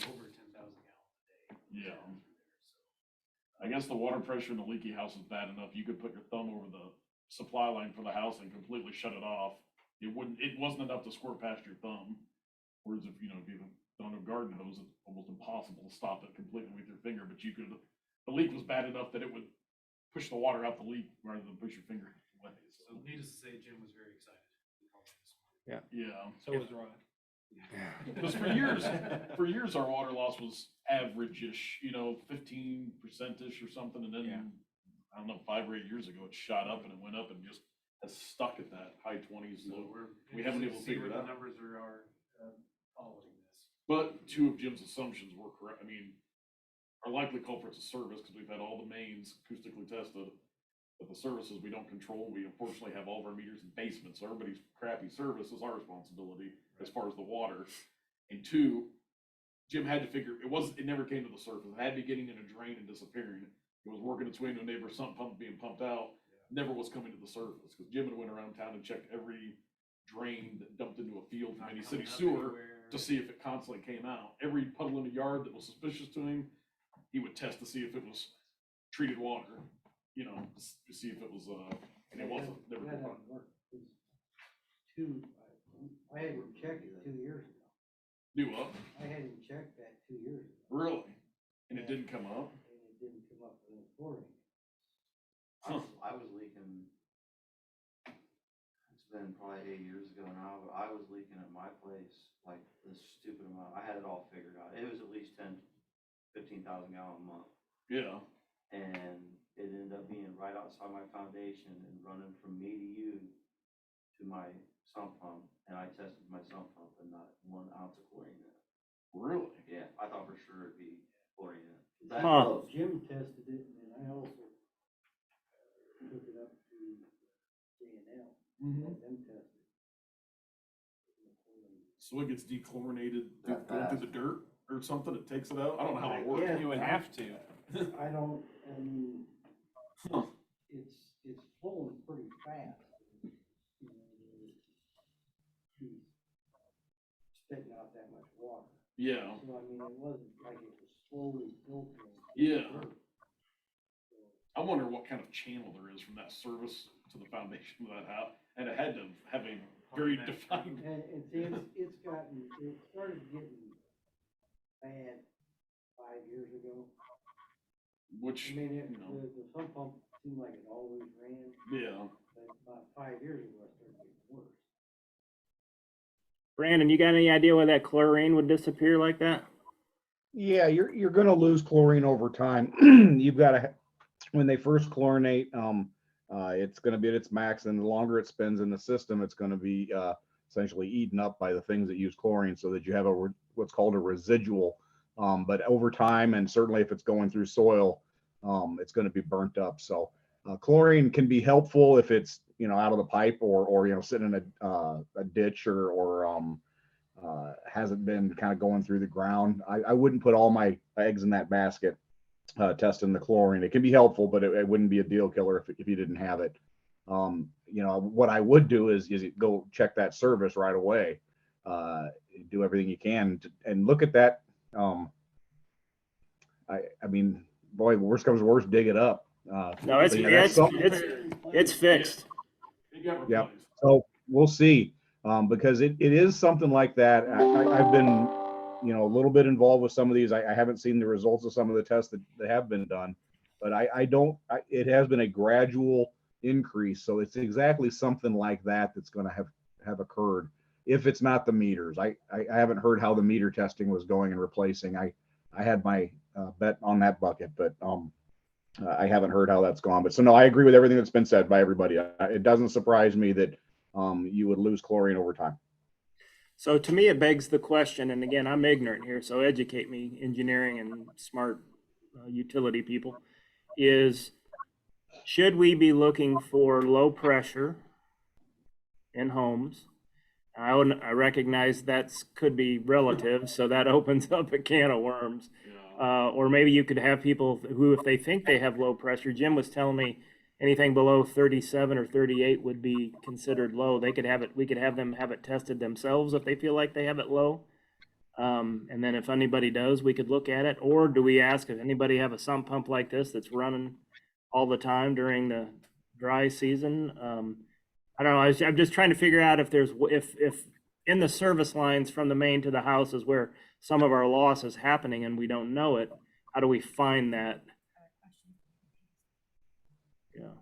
over 10,000 gallons a day. Yeah. through there, so. I guess the water pressure in the leaky house is bad enough, you could put your thumb over the supply line for the house and completely shut it off. It wasn't enough to squirt past your thumb. Whereas if you've done a garden hose, it's almost impossible to stop it completely with your finger, but the leak was bad enough that it would push the water out the leak rather than push your finger away. So needless to say, Jim was very excited. He called me this morning. Yeah, So was Rod. because for years our water loss was average-ish, 15%-ish or something, and then, Yeah. I don't know, 5 or 8 years ago, it shot up and it went up and just has stuck at that high 20s, So low. we're We haven't interested able to see figure where it the out. numbers are following this. But 2 of Jim's assumptions were correct. I mean, our likely culprit's a service, because we've had all the mains acoustically tested. But the services we don't control, we unfortunately have all of our meters in basements, so everybody's crappy service is our responsibility as far as the water. And 2, Jim had to figure, it never came to the surface. It had to be getting in a drain and disappearing. It was working its way into a neighbor's sump pump being pumped out, never was coming to the surface, because Jim had went around town and checked every drain that dumped into a field from Not any coming city up sewer anywhere. to see if it constantly came out. Every puddle in the yard that was suspicious to him, he would test to see if it was treated water, to see if it was, and it wasn't, never That could find. hasn't worked. I had him check it 2 years ago. Do up, I had him check that 2 years ago, really? And it didn't come up? and it didn't come up with a chlorine. I was leaking, it's been probably 8 years ago now, but I was leaking at my place like this stupid amount. I had it all figured out. It was at least 15,000 gallon a month. Yeah, And it ended up being right outside my foundation and running from me to you to my sump pump. And I tested my sump pump and not 1 ounce of chlorine in it. really? Yeah, I thought for sure it'd be chlorine in it. That Huh. close. Jim tested it, and I also took it up to J&L, let them test it. So it gets dechlorinated That going through fast. the dirt or something, it takes it out? I don't know how it works. Yeah. You would have to. I mean, Huh. it's flowing pretty fast. You know, he's spitting out that much water. Yeah, So, I mean, it wasn't like it was slowly filtering. Yeah. through. So, I wonder what kind of channel there is from that service to the foundation of that house, and it had to have a very defined. And it's it started getting bad 5 years ago. Which, I mean, you know, the sump pump seemed like it always ran, yeah, but about 5 years ago, it started getting worse. Brandon, you got any idea why that chlorine would disappear like that? Yeah, you're gonna lose chlorine over time. You've got to, when they first chlorinate, it's gonna be at its max, and the longer it spends in the system, it's gonna be essentially eaten up by the things that use chlorine, so that you have what's called a residual. But over time, and certainly if it's going through soil, it's gonna be burnt up. So chlorine can be helpful if it's out of the pipe or sitting in a ditch or hasn't been kind of going through the ground. I wouldn't put all my eggs in that basket testing the chlorine. It can be helpful, but it wouldn't be a deal killer if you didn't have it. What I would do is go check that service right away. Do everything you can and look at that. I mean, boy, worst comes to worst, dig it up. No, it's but yeah, that's something. it's fixed. it got Yep. replaced. So we'll see, because it is something like that. I've been, a little bit involved with some of these. I haven't seen the results of some of the tests that have been done, but it has been a gradual increase. So it's exactly something like that that's going to have occurred if it's not the meters. I haven't heard how the meter testing was going and replacing. I had my bet on that bucket, but I haven't heard how that's gone. But so no, I agree with everything that's been said by everybody. It doesn't surprise me that you would lose chlorine over time. So to me, it begs the question, and again, I'm ignorant here, so educate me, engineering and smart utility people, is should we be looking for low pressure in homes? I recognize that's could be relative, so that opens up a can of worms. Or maybe you could have people who, if they think they have low pressure, Jim was telling me anything below 37 or 38 would be considered low. They could have it, we could have them have it tested themselves if they feel like they have it low. And then if anybody does, we could look at it. Or do we ask if anybody have a sump pump like this that's running all the time during the dry season? I don't know. I'm just trying to figure out if there's, if in the service lines from the main to the house is where some of our loss is happening and we don't know it, how do we find that? Yeah.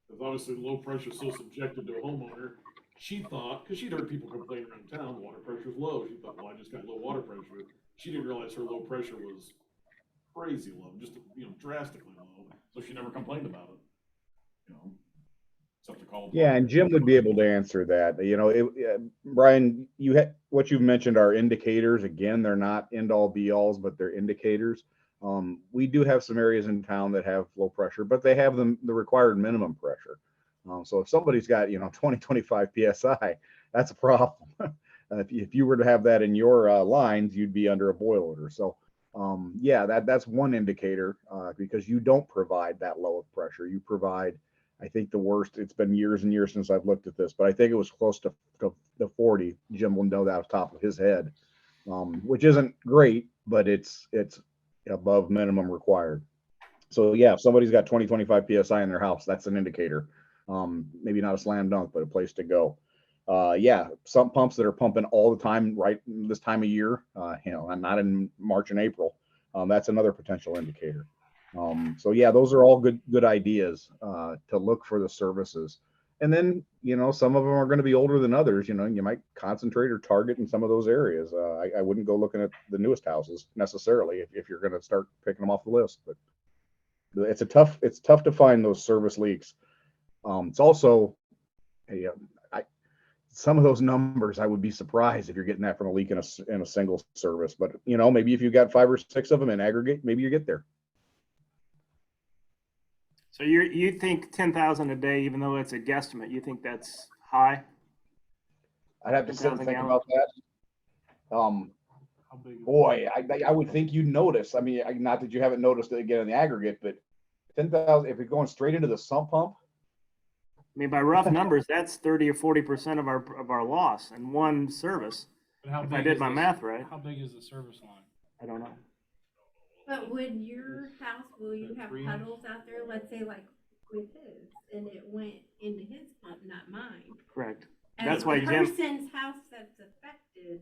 Because obviously low pressure is so subjective to a homeowner. She thought, because she'd heard people complain around town, water pressure's low. She thought, well, I just got low water pressure. She didn't realize her low pressure was crazy low, just, drastically low. So she never complained about it. Except to call. Yeah, and Jim would be able to answer that. Brian, what you've mentioned are indicators. Again, they're not end all be alls, but they're indicators. We do have some areas in town that have low pressure, but they have the required minimum pressure. So if somebody's got 20, 25 psi, that's a problem. If you were to have that in your lines, you'd be under a boil order. So yeah, that's one indicator because you don't provide that low of pressure. You provide, I think the worst, it's been years and years since I've looked at this, but I think it was close to 40. Jim will know that off the top of his head, which isn't great, but it's above minimum required. So yeah, if somebody's got 20, 25 PSI in their house, that's an indicator. Maybe not a slam dunk, but a place to go. Yeah, some pumps that are pumping all the time, right this time of year, not in March and April. That's another potential indicator. So yeah, those are all good ideas to look for the services. And then, some of them are going to be older than others. You might concentrate or target in some of those areas. I wouldn't go looking at the newest houses necessarily if you're going to start picking them off the list. But it's tough to find those service leaks. It's also, some of those numbers, I would be surprised if you're getting that from a leak in a single service. But maybe if you got 5 or 6 of them in aggregate, maybe you get there. So you think 10,000 a day, even though it's a guesstimate, you think that's high? I'd have to sit and think gallons? about that. Boy, I would think you'd notice. I mean, not that you haven't noticed it again in the aggregate, but 10,000, if you're going straight into the sump pump. I mean, by rough numbers, that's 30 or 40% of our loss in one service. If I did my math right. How big is the service line? I don't know. But would your house, will you have 3 puddles out there, let's say like with his, and it went into his pump, not mine? Correct. As That's why the Jim. person's house that's affected,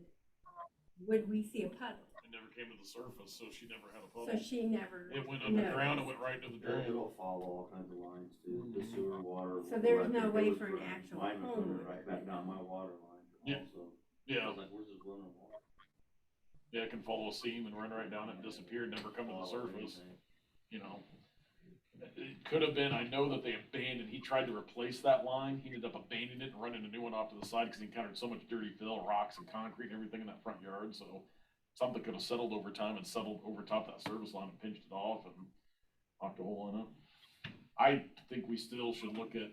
would we see a puddle? It never came to the surface, so she never had a So puddle. she never. It went underground, it went right into the Then drain. it'll follow all kinds of lines too, the sewer, water. So there's electric, no way it was for an running. actual Mine was running home right back down my water line Yeah. also. I Yeah, was like, where's this running water? yeah, it can follow a seam and run right down it and disappear, never come to the surface. It could have been, I know that they abandoned, he tried to replace that line, he ended up abandoning it and running a new one off to the side because he encountered so much dirty fill, rocks and concrete and everything in that front yard, so something could have settled over time and settled over top that service line and pinched it off and knocked a hole in it. I think we still should look at,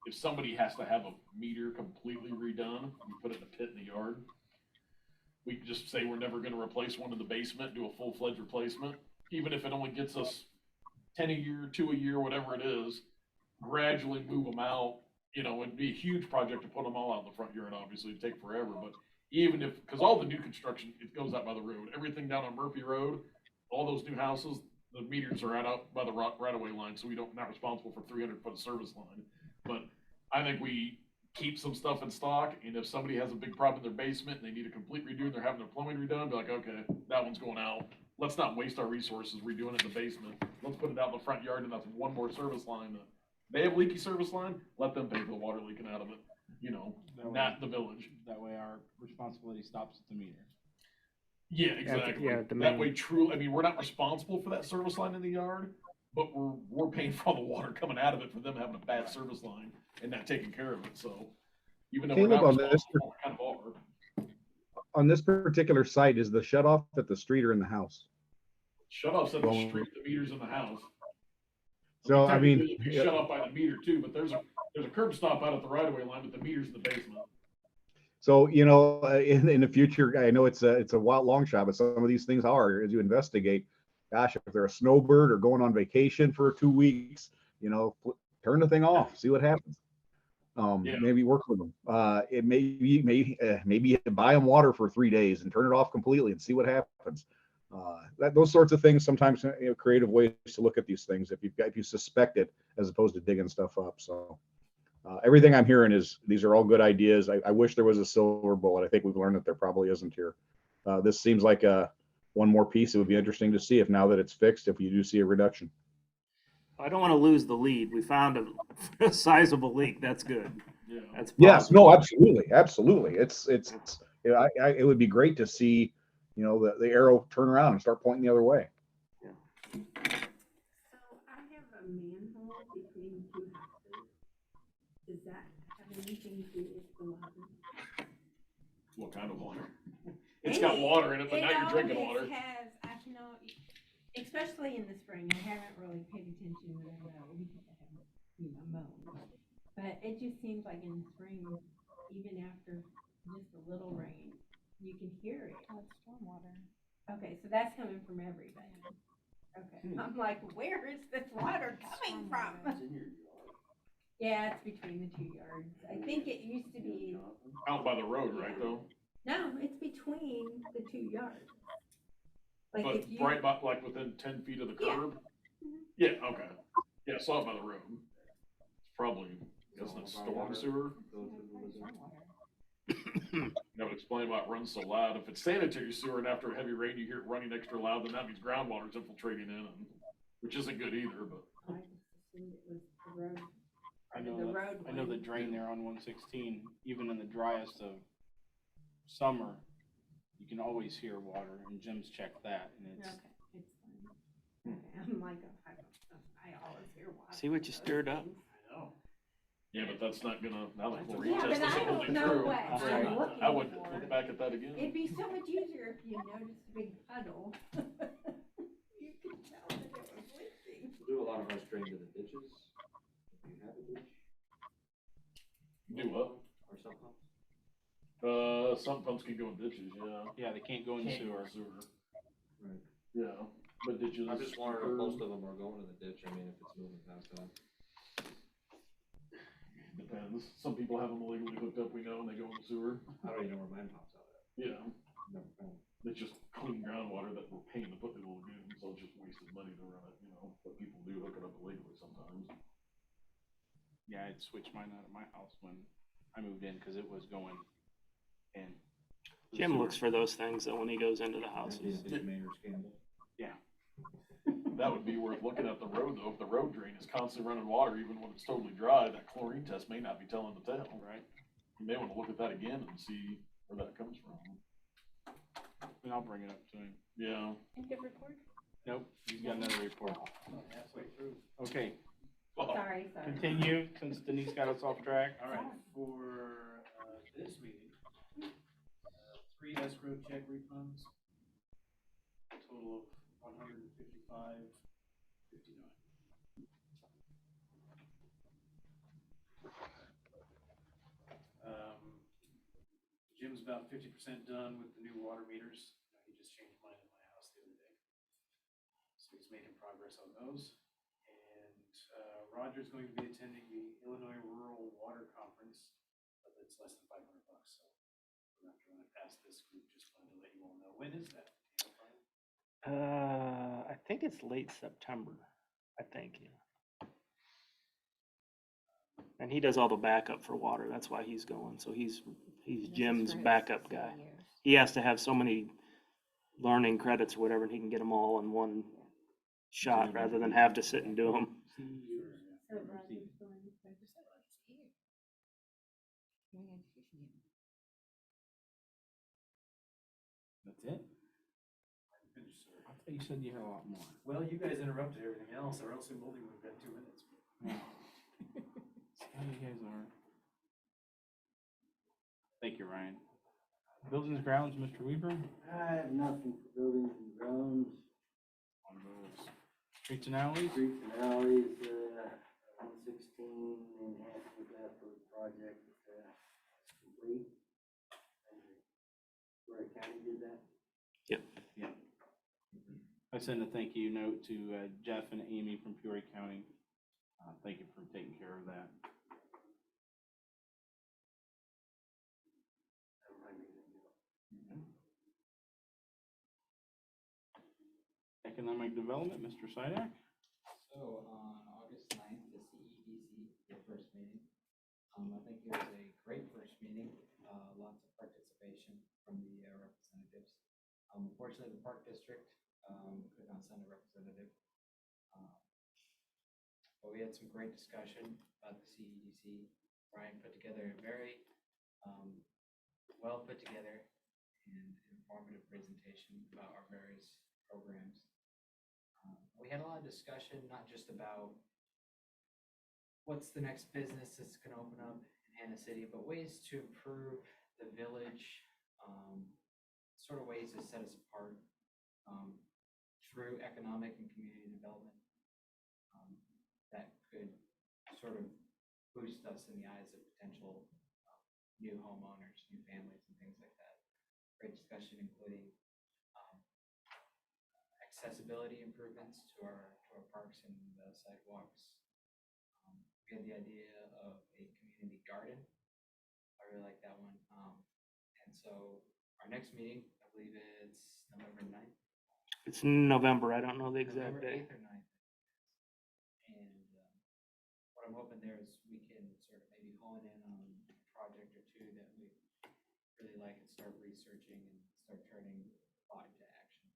if somebody has to have a meter completely redone, you put it in a pit in the yard. We could just say we're never gonna replace one in the basement, do a full-fledged replacement, even if it only gets us 10 a year, 2 a year, whatever it is, gradually move them out. It'd be a huge project to put them all out in the front yard, obviously, it'd take forever, but even if, because all the new construction, it goes out by the road, everything down on Murphy Road, all those new houses, the meters are out by the right-of-way line, so not responsible for 300-foot of service line. But I think we keep some stuff in stock, and if somebody has a big problem in their basement and they need a complete redo and they're having their plumbing redone, be like, okay, that one's going out. Let's not waste our resources redoing it in the basement. Let's put it out in the front yard, and that's one more service line. They have leaky service line, let them pay for the water leaking out of it, That way- not the village. That way our responsibility stops at the meter. 'Cause, I mean, if it goes straight into the sump pump, maybe not, but if it goes straight into the service line, Yeah, At the- exactly. yeah, at the That main. way, true, I mean, we're not responsible for that service line in the yard, but we're paying for all the water coming out of it for them having a bad service line and not taking care of it, so. Even though we're Caleb, not on this, responsible, we kind of are. on this particular site, is the shut off at the street or in the house? Shut offs at the Well- street, the meters in the house. So, I mean, Technically, it'd be shut off by the meter too, but there's a curb stop out at the right of way line, but the meter's in the basement. so, in the future, I know it's a wild long shot, but some of these things are, as you investigate, gosh, if they're a snowbird or going on vacation for 2 weeks, turn the thing off, see what happens. Yeah. Maybe work with them. Maybe you buy them water for 3 days and turn it off completely and see what happens. Those sorts of things, sometimes, creative ways to look at these things if you suspect it, as opposed to digging stuff up. So everything I'm hearing is these are all good ideas. I wish there was a silver bullet. I think we've learned that there probably isn't here. This seems like one more piece. It would be interesting to see if, now that it's fixed, if you do see a reduction. I don't want to lose the lead. We found a sizable leak. That's good. Yeah. That's Yes, positive. no, absolutely. It would be great to see, the arrow turn around and start pointing the other way. So I have a manhole between two houses. Does that have anything to do with the water? What kind of water? It's got water in it, but now you're drinking water. It has, I know, especially in the spring, I haven't really paid attention when I mow, because I haven't, mown. But it just seems like in the spring, even after just a little rain, you can hear it. Oh, it's stormwater. Okay, so that's coming from everybody. Okay, I'm like, where is this water coming from? Yeah, it's between the 2 yards. I think it used to be, Out by the road, right, though? no, it's between the 2 yards. Like But if you, right by, like within 10 feet of the Yeah. curb? Yeah, okay. Yeah, saw it by the road. It's probably, isn't it storm sewer? That would explain why it runs so loud. If it's sanitary sewer and after a heavy rain you hear it running extra loud, then that means groundwater's infiltrating in, which isn't good either, but. I just assumed it was the road. I Under know the that- road I know the one. drain there on 116, even in the driest of summer, you can always hear water, and Jim's checked that, and Okay, it's, it's fine. Okay, I'm like, I always hear water. See what you stirred up? I know. Yeah, but that's not gonna, now the chlorine Yeah, test but isn't I don't holding know true. what I'm I'm looking I would for. look back at that again. It'd be so much easier if you noticed a big puddle. You could tell that it was leaking. Do a lot of our drain to the ditches, if you have a ditch. Do what? Or something. Some pumps can go in ditches, yeah. yeah, they can't go in the sewer. Right. Yeah, but ditches. I'm just wondering if most of them are going in the ditch, I mean, if it's moving past that. Depends. Some people have them illegally hooked up, we know, and they go in the sewer. I don't even know where mine pops out at. Yeah, Never found. it's just clean groundwater that we're paying to put in the lagoon, so it's just wasted money to run it, but people do hook it up illegally sometimes. Yeah, I'd switched mine out of my house when I moved in, because it was going in. the Jim sewer. looks for those things though when he goes into the houses. Yeah. That would be worth looking at the road though, if the road drain is constantly running water, even when it's totally dry, that chlorine test may not be telling the tale, right? You may wanna look at that again and see where that comes from. And I'll bring it up to him. Yeah. Good report? Nope, he's got another report. Halfway through. Okay, Sorry. continue, since Denise got us off track. All right, for, this meeting, 3 escrow check refunds, total of $155.59. Jim's about 50% done with the new water meters. He just changed mine in my house the other day. So he's making progress on those. And Roger's going to be attending the Illinois Rural Water Conference, but it's less than $500, so we're not trying to pass this group. Just wanted to let you all know. When is that? Do you know, Brian? I think it's late September. I think, yeah. And he does all the backup for water. That's why he's going. So he's Jim's backup guy. He has to have so many learning credits or whatever, and he can get them all in one shot rather than have to sit and do them. So Roger's going to That's it? You said you had a lot more. Well, you guys interrupted everything else, or else it only would have been 2 minutes. See how you guys are. Thank you, Ryan. Buildings and grounds, Mr. Weaver. I have nothing for buildings and grounds, On those streets and alleys. streets and alleys, 116 enhancement effort project, complete. Where county did that? I send a thank you note to Jeff and Amy from Peoria County. Thank you for taking care of that. Economic Development, Mr. Sidak. So on August 9th, the CEDC, their first meeting. I think it was a great first meeting, lots of participation from the representatives. Unfortunately, the Park District could not send a representative. But we had some great discussion about the CEDC. Brian put together a very well put together and informative presentation about our various programs. We had a lot of discussion, not just about what's the next business that's going to open up in Hannah City, but ways to improve the village, sort of ways to set us apart through economic and community development that could sort of boost us in the eyes of potential new homeowners, new families, and things like that. Great discussion, including accessibility improvements to our parks and sidewalks. We had the idea of a community garden. I really like that one. And so our next meeting, I believe it's November 9th. It's November, I don't know the exact November day. 8th or 9th. And what I'm hoping there is we can sort of maybe hone in on a project or two that we really like and start researching and start turning thought into action.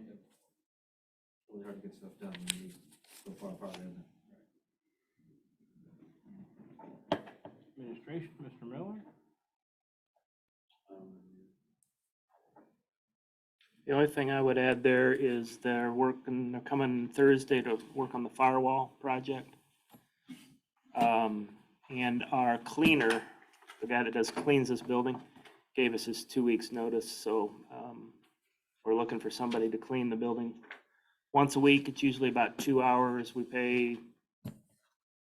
End of. Really hard to get stuff done when you so far apart, isn't it? Administration, Mr. Miller. The only thing I would add there is they're coming Thursday to work on the firewall project. And our cleaner, the guy that cleans this building, gave us his 2 weeks notice, so, we're looking for somebody to clean the building once a week. It's usually about 2 hours. We pay,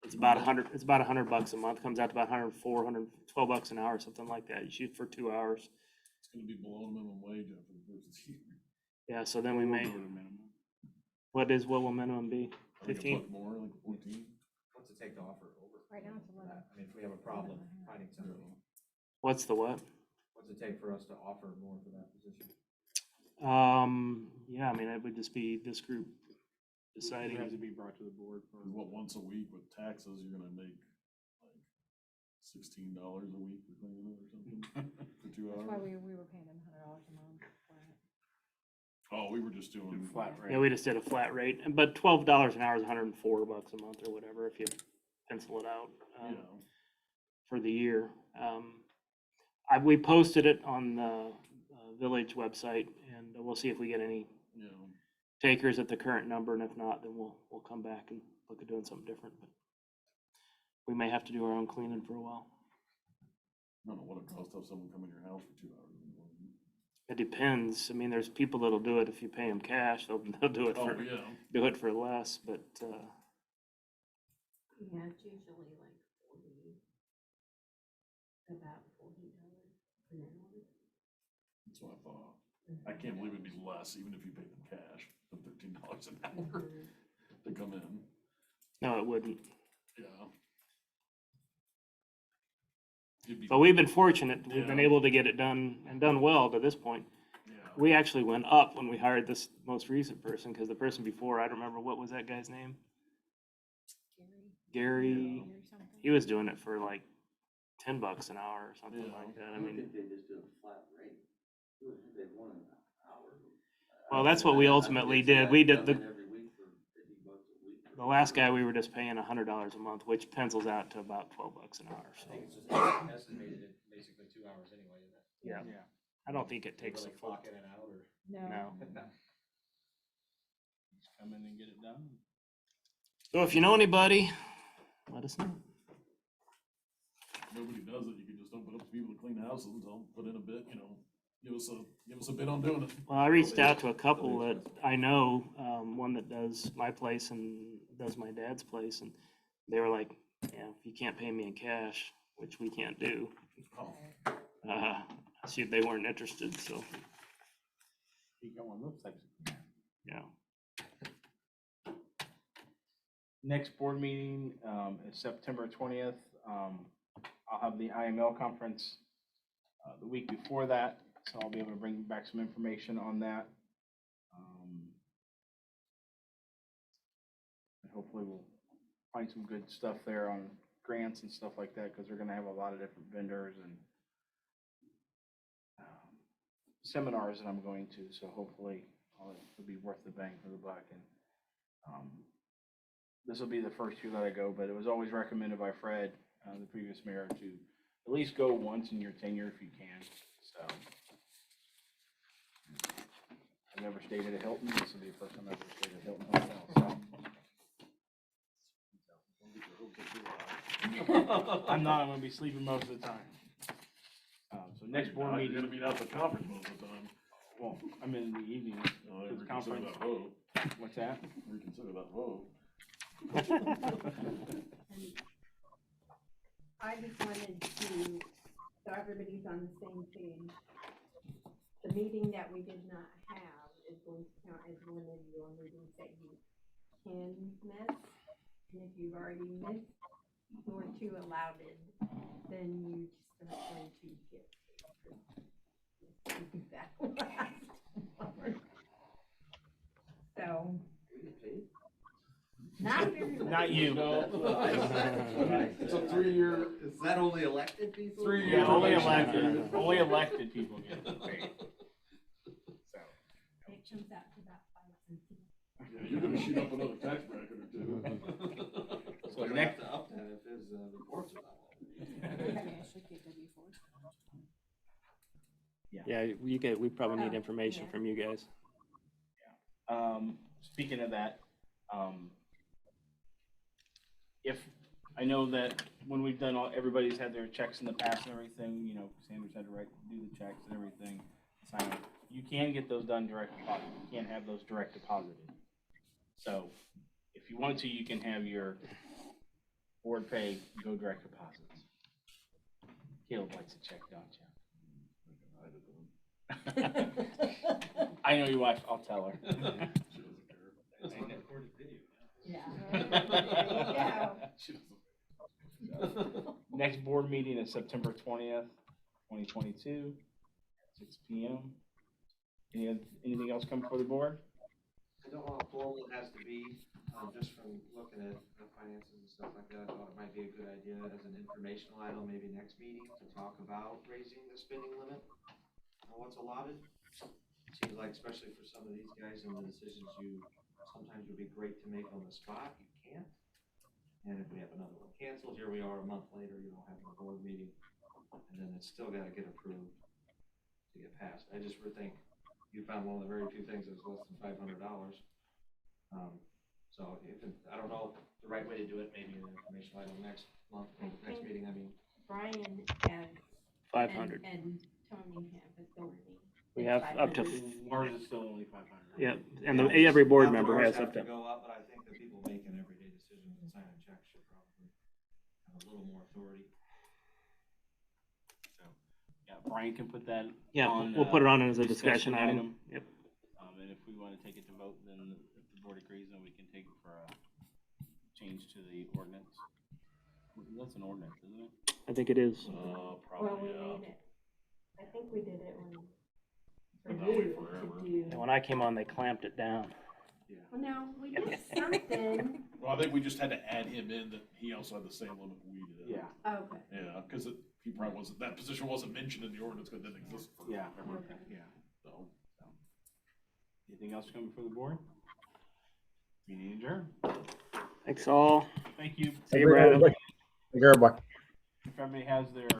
it's about $100 a month, comes out to about $112 an hour, something like that. You shoot for 2 hours. It's gonna be below minimum wage after the first year. Yeah, so then we may, What will minimum be? I think a 15? buck more, like 14. What's it take to offer it over? Right now it's 11. I mean, if we have a problem finding somebody, What's the what? what's it take for us to offer more for that position? Yeah, I mean, it would just be this group It deciding. has to be brought to the board for. What, once a week with taxes, you're gonna make like $16 a week for cleaning it or something for 2 That's why hours? we were paying him $100 a month for it. Oh, we were just doing. Flat rate. Yeah, we just did a flat rate, but $12 an hour is $104 a month or whatever, if you pencil it out, Yeah, for the year. We posted it on the village website, and we'll see if we get any yeah. takers at the current number, and if not, then we'll come back and look at doing something different, but we may have to do our own cleaning for a while. I don't know what it costs to have someone come in your house for 2 hours. in the morning. It depends. I mean, there's people that'll do it if you pay them cash, they'll do it Oh, for, yeah. do it for less, but, Yeah, it's usually like 40, about $40 an hour. That's what I thought. I can't believe it'd be less even if you paid them cash than $13 an hour to come in. no, it wouldn't. Yeah. It'd be- But we've been fortunate, we've been Yeah. able to get it done and done well to this point. Yeah. We actually went up when we hired this most recent person, because the person before, I don't remember, what was that guy's name? Gary, Or something. he was doing it for like $10 an hour or something Yeah. like that. I I mean, think they just did a flat rate. They want an hour. well, that's what we ultimately did. We did Come in every week for $50 a week. the last guy, we were just paying $100 a month, which pencils out to about $12 an hour, I so. think it's just estimated at basically 2 hours anyway, isn't it? Yeah. Yeah. I don't think it takes a Really full, clock in and out, or? No. no. Just come in and get it done. So if you know anybody, let us know. Nobody does it, you can just open up to people to clean houses and tell them, put in a bid, give us a bid on doing it. Well, I reached out to a couple that I know, one that does my place and does my dad's place, and they were like, yeah, if you can't pay me in cash, which we can't do, see if they weren't interested, so, You got one of those types of. yeah. Next board meeting, is September 20th. I'll have the IML conference, the week before that, so I'll be able to bring back some information on that. And hopefully we'll find some good stuff there on grants and stuff like that, because they're gonna have a lot of different vendors and seminars that I'm going to, so hopefully it'll be worth the bang for the buck. And this will be the first year that I go, but it was always recommended by Fred, the previous mayor, to at least go once in your tenure if you can. So I've never stayed at a Hilton. This will be the first time I've ever stayed at a Hilton hotel. So I'm not. I'm going to be sleeping most of the time. So next board You're meeting. gonna be out the conference most of the time. Well, I'm in the evening. Oh, This reconsider conference. that vote, What's that? reconsider that vote. I just wanted to, so everybody's on the same page. The meeting that we did not have is going to count as one of your meetings that you can miss. And if you've already missed or two allowed it, then you just are going to get that last one. So. Not very much. Not you. It's a 3-year. Is that only elected people? 3 years. Yeah, only elected. Only elected people get paid. So. It comes out to about 5 cents. Yeah, you're gonna shoot up another tax bracket or two. So next. To up that if his reports are not. Yeah, we probably need information from you guys. Speaking of that, if, I know that when we've done everybody's had their checks in the past and everything, Sanders had to do the checks and everything, sign them. You can get those done direct deposit. You can't have those direct deposited. So if you want to, you can have your board pay go direct deposits. Caleb likes to check, don't you? I know you watch, I'll tell her. That's on recorded video. Yeah. Next board meeting is September 20th, 2022, 6 p.m. Anything else come before the board? I don't know how formal it has to be, just from looking at the finances and stuff like that, I thought it might be a good idea as an informational item, maybe next meeting, to talk about raising the spending limit on what's allotted. Seems like, especially for some of these guys and the decisions sometimes would be great to make on the spot, you can't. And if we have another one canceled, here we are a month later, having a board meeting, and then it's still gotta get approved to get passed. I just would think you found one of the very few things that's less than $500. So I don't know the right way to do it, maybe an informational item next month, or next meeting, I mean. Brian has. 500. And Tony have authority. We have up to, Ours is still only 500. yeah, and every board Now, member ours has have up to. go up, but I think the people making everyday decisions and signing checks should probably have a little more authority. So, yeah, Brian can put that Yeah, on. we'll put it on as a discussion item. Yep. And if we want to take it to vote, then if the board agrees, then we can take it for a change to the ordinance. That's an ordinance, isn't it? I think it is. Well, Probably, we made it, I think we did it when. Been that way forever. And when I came on, they clamped it down. Well, no, we did something. Well, I think we just had to add him in, that he also had the same limit we did. Yeah. Okay. Yeah, because he probably wasn't, that position wasn't mentioned in the ordinance, because it didn't exist for Yeah. forever. Yeah. So. Anything else coming before the board? Meeting adjourned. Thanks all. Thank you. See you, Brandon. Take care, everybody. If everybody has their